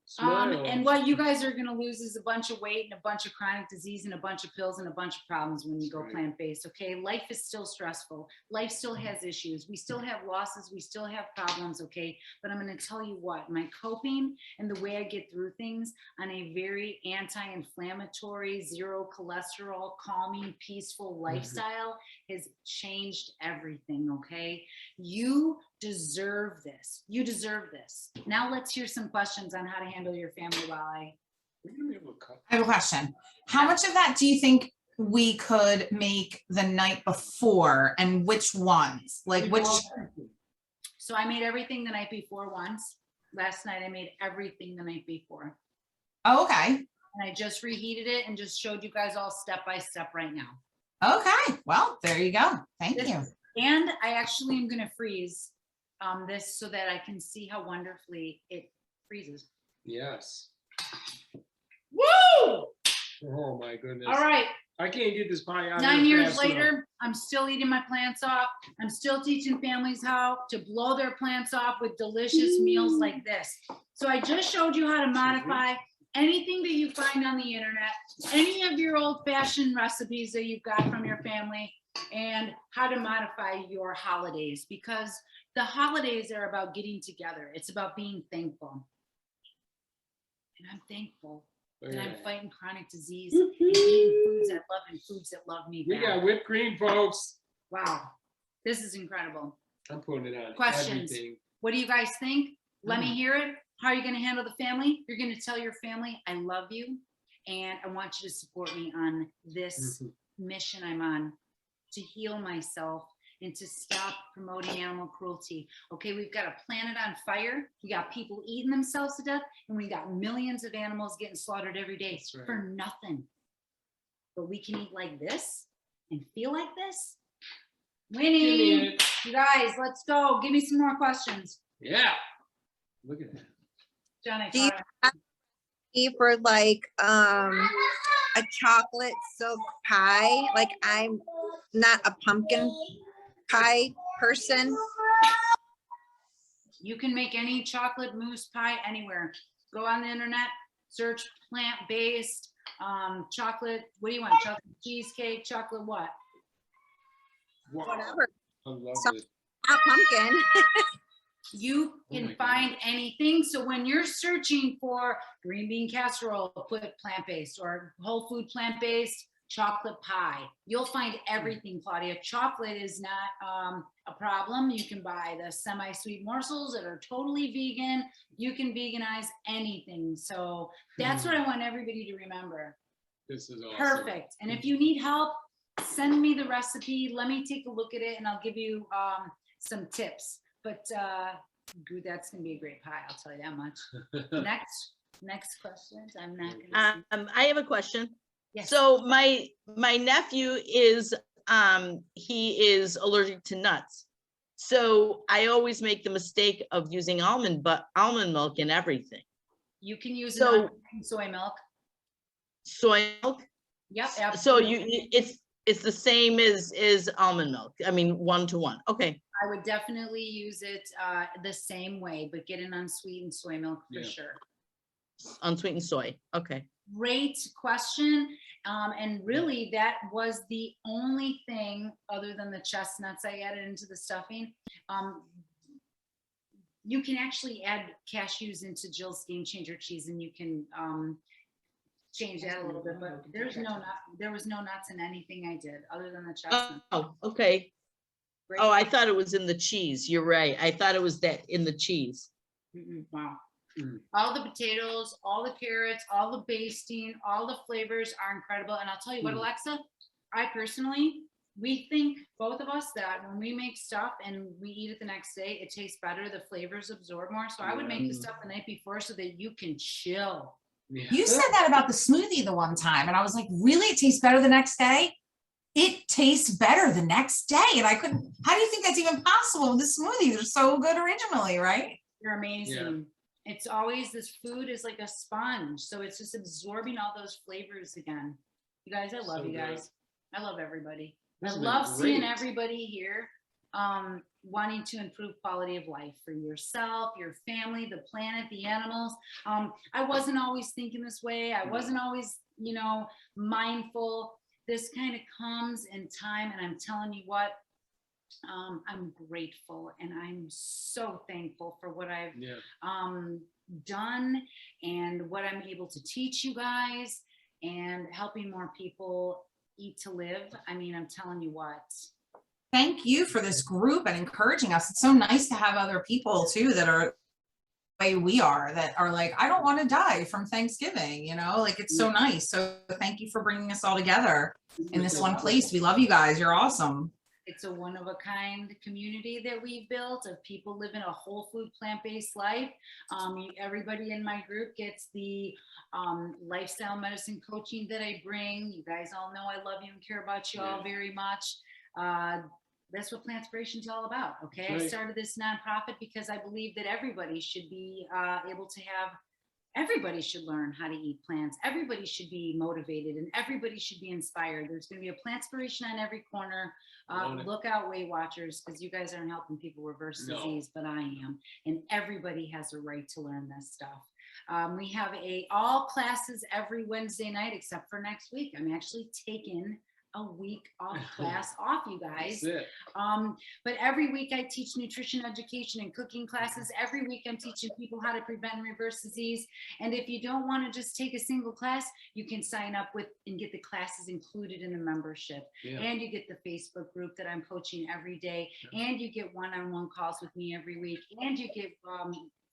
Speaker 2: smile.
Speaker 1: And what you guys are gonna lose is a bunch of weight and a bunch of chronic disease and a bunch of pills and a bunch of problems when you go
Speaker 2: Right.
Speaker 1: plant-based, okay? Life is still stressful. Life still has issues. We still have losses. We still have problems, okay? But I'm gonna tell you what, my coping and the way I get through things on a very anti-inflammatory, zero cholesterol, calming, peaceful lifestyle has changed everything, okay? You deserve this. You deserve this. Now let's hear some questions on how to handle your family while
Speaker 2: Are you gonna be able to cut?
Speaker 5: I have a question. How much of that do you think we could make the night before, and which ones? Like which?
Speaker 1: So I made everything the night before once. Last night I made everything the night before.
Speaker 5: Oh, okay.
Speaker 1: And I just reheated it and just showed you guys all step by step right now.
Speaker 5: Okay. Well, there you go. Thank
Speaker 1: This-
Speaker 5: you.
Speaker 1: And I actually am gonna freeze this so that I can see how wonderfully it freezes.
Speaker 2: Yes.
Speaker 1: Woo!
Speaker 2: Oh my goodness.
Speaker 1: All right.
Speaker 2: I can't get this pie out.
Speaker 1: 9 years
Speaker 2: fast enough.
Speaker 1: later, I'm still eating my plants off. I'm still teaching families how to blow their plants off with delicious meals like this. So I just showed you how to modify anything that you find on the internet, any of your old-fashioned recipes that you've got from your family, and how to modify your holidays, because the holidays are about getting together. It's about being thankful. And I'm thankful that I'm fighting chronic disease and eating foods I love and foods that love me
Speaker 2: We
Speaker 1: back.
Speaker 2: got whipped cream, folks.
Speaker 1: Wow, this is incredible.
Speaker 2: I'm putting it on
Speaker 1: Questions?
Speaker 2: everything.
Speaker 1: What do you guys think? Let me hear it. How are you going to handle the family? You're going to tell your family, I love you, and I want you to support me on this mission I'm on to heal myself and to stop promoting animal cruelty. Okay, we've got a planet on fire. We got people eating themselves to death, and we got millions of animals getting slaughtered every day
Speaker 2: right.
Speaker 1: for nothing. But we can eat like this and feel like this. Winning. You guys, let's go. Give me some more questions.
Speaker 2: Yeah. Look at that.
Speaker 1: John, I
Speaker 11: Do you
Speaker 1: thought-
Speaker 11: have any for like a chocolate silk pie? Like I'm not a pumpkin pie person.
Speaker 1: You can make any chocolate mousse pie anywhere. Go on the internet, search plant-based chocolate. What do you want? Chocolate cheesecake, chocolate what?
Speaker 2: Wow.
Speaker 11: Whatever.
Speaker 2: I love
Speaker 11: So-
Speaker 2: it.
Speaker 11: Not pumpkin.
Speaker 1: You
Speaker 2: Oh
Speaker 1: can
Speaker 2: my
Speaker 1: find
Speaker 2: goodness.
Speaker 1: anything. So when you're searching for green bean casserole, put plant-based, or whole food plant-based chocolate pie. You'll find everything, Claudia. Chocolate is not a problem. You can buy the semi-sweet morsels that are totally vegan. You can veganize anything. So that's what I want everybody to remember.
Speaker 2: This is awesome.
Speaker 1: Perfect. And if you need help, send me the recipe. Let me take a look at it and I'll give you some tips. But that's gonna be a great pie, I'll tell you that much. Next questions. I'm not gonna.
Speaker 10: I have a question.
Speaker 1: Yes.
Speaker 10: So my nephew is he is allergic to nuts. So I always make the mistake of using almond milk in everything.
Speaker 1: You can use
Speaker 10: So-
Speaker 1: soy milk.
Speaker 10: Soy milk.
Speaker 1: Yep.
Speaker 10: So
Speaker 1: absolutely.
Speaker 10: it's the same as almond milk. I mean 1-to-1. Okay.
Speaker 1: I would definitely use it the same way, but get an unsweetened soy milk for
Speaker 2: Yeah.
Speaker 1: sure.
Speaker 10: Unsweetened soy. Okay.
Speaker 1: Great question. And really that was the only thing other than the chestnuts I added into the stuffing. You can actually add cashews into Jill's Game Changer cheese and you can change that a little bit, but there was no nuts in anything I did other than the chestnuts.
Speaker 10: Oh, okay.
Speaker 1: Great.
Speaker 10: Oh, I thought it was in the cheese. You're right. I thought it was that in the cheese.
Speaker 1: Wow.
Speaker 2: Mm.
Speaker 1: All the potatoes, all the carrots, all the basting, all the flavors are incredible. And I'll tell you what, Alexa, I personally, we think, both of us, that when we make stuff and we eat it the next day, it tastes better, the flavors absorb more. So I would make the stuff the night before so that you can chill.
Speaker 5: You said that about the smoothie the one time, and I was like, really? It tastes better the next day? It tastes better the next day. And I couldn't, how do you think that's even possible with the smoothie? They're so good originally, right?
Speaker 1: They're amazing. It's always, this food is like a sponge. So it's just absorbing all those flavors again. You guys, I love you guys. I love everybody. I love seeing everybody here wanting to improve quality of life for yourself, your family, the planet, the animals. I wasn't always thinking this way. I wasn't always, you know, mindful. This kind of comes in time, and I'm telling you what, I'm grateful and I'm so thankful for what I've done and what I'm able to teach you guys and helping more people eat to live. I mean, I'm telling you what.
Speaker 5: Thank you for this group and encouraging us. It's so nice to have other people too that are the way we are, that are like, I don't want to die from Thanksgiving, you know, like it's so nice. So thank you for bringing us all together in this one place. We love you guys. You're awesome.
Speaker 1: It's a one-of-a-kind community that we've built of people living a whole food, plant-based life. Everybody in my group gets the lifestyle medicine coaching that I bring. You guys all know I love you and care about you all very much. That's what Plantspiration is all about. Okay. I started this nonprofit because I believe that everybody should be able to have, everybody should learn how to eat plants. Everybody should be motivated and everybody should be inspired. There's going to be a Plantspiration on every corner. Look out, Weight Watchers, because you guys aren't helping people reverse disease, but I am. And everybody has a right to learn this stuff. We have all classes every Wednesday night, except for next week. I'm actually taking a week off class off, you guys. But every week I teach nutrition education and cooking classes. Every week I'm teaching people how to prevent and reverse disease. And if you don't want to just take a single class, you can sign up with and get the classes included in the membership. And you get the Facebook group that I'm coaching every day. And you get one-on-one calls with me every week. And you get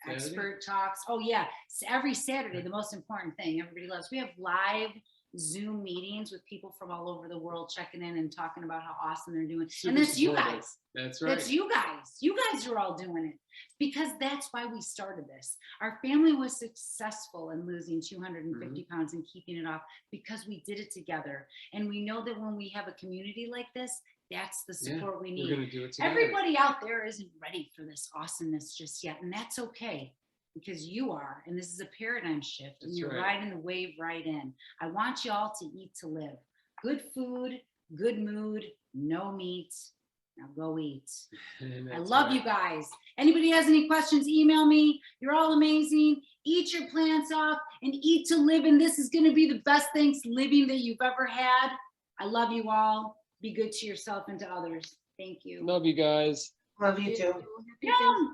Speaker 1: expert talks. Oh yeah, every Saturday, the most important thing everybody loves. We have live Zoom meetings with people from all over the world checking in and talking about how awesome they're doing. And that's you guys.
Speaker 2: That's right.
Speaker 1: That's you guys. You guys are all doing it because that's why we started this. Our family was successful in losing 250 pounds and keeping it off because we did it together. And we know that when we have a community like this, that's the support we need.
Speaker 2: We're gonna do it together.
Speaker 1: Everybody out there isn't ready for this awesomeness just yet, and that's okay. Because you are, and this is a paradigm shift, and you're riding the wave right in. I want you all to eat to live. Good food, good mood, no meat. Now go eat. I love you guys. Anybody has any questions, email me. You're all amazing. Eat your plants off and eat to live, and this is going to be the best Thanksgiving that you've ever had. I love you all. Be good to yourself and to others. Thank you.
Speaker 2: Love you guys.
Speaker 7: Love you too.
Speaker 1: Yum.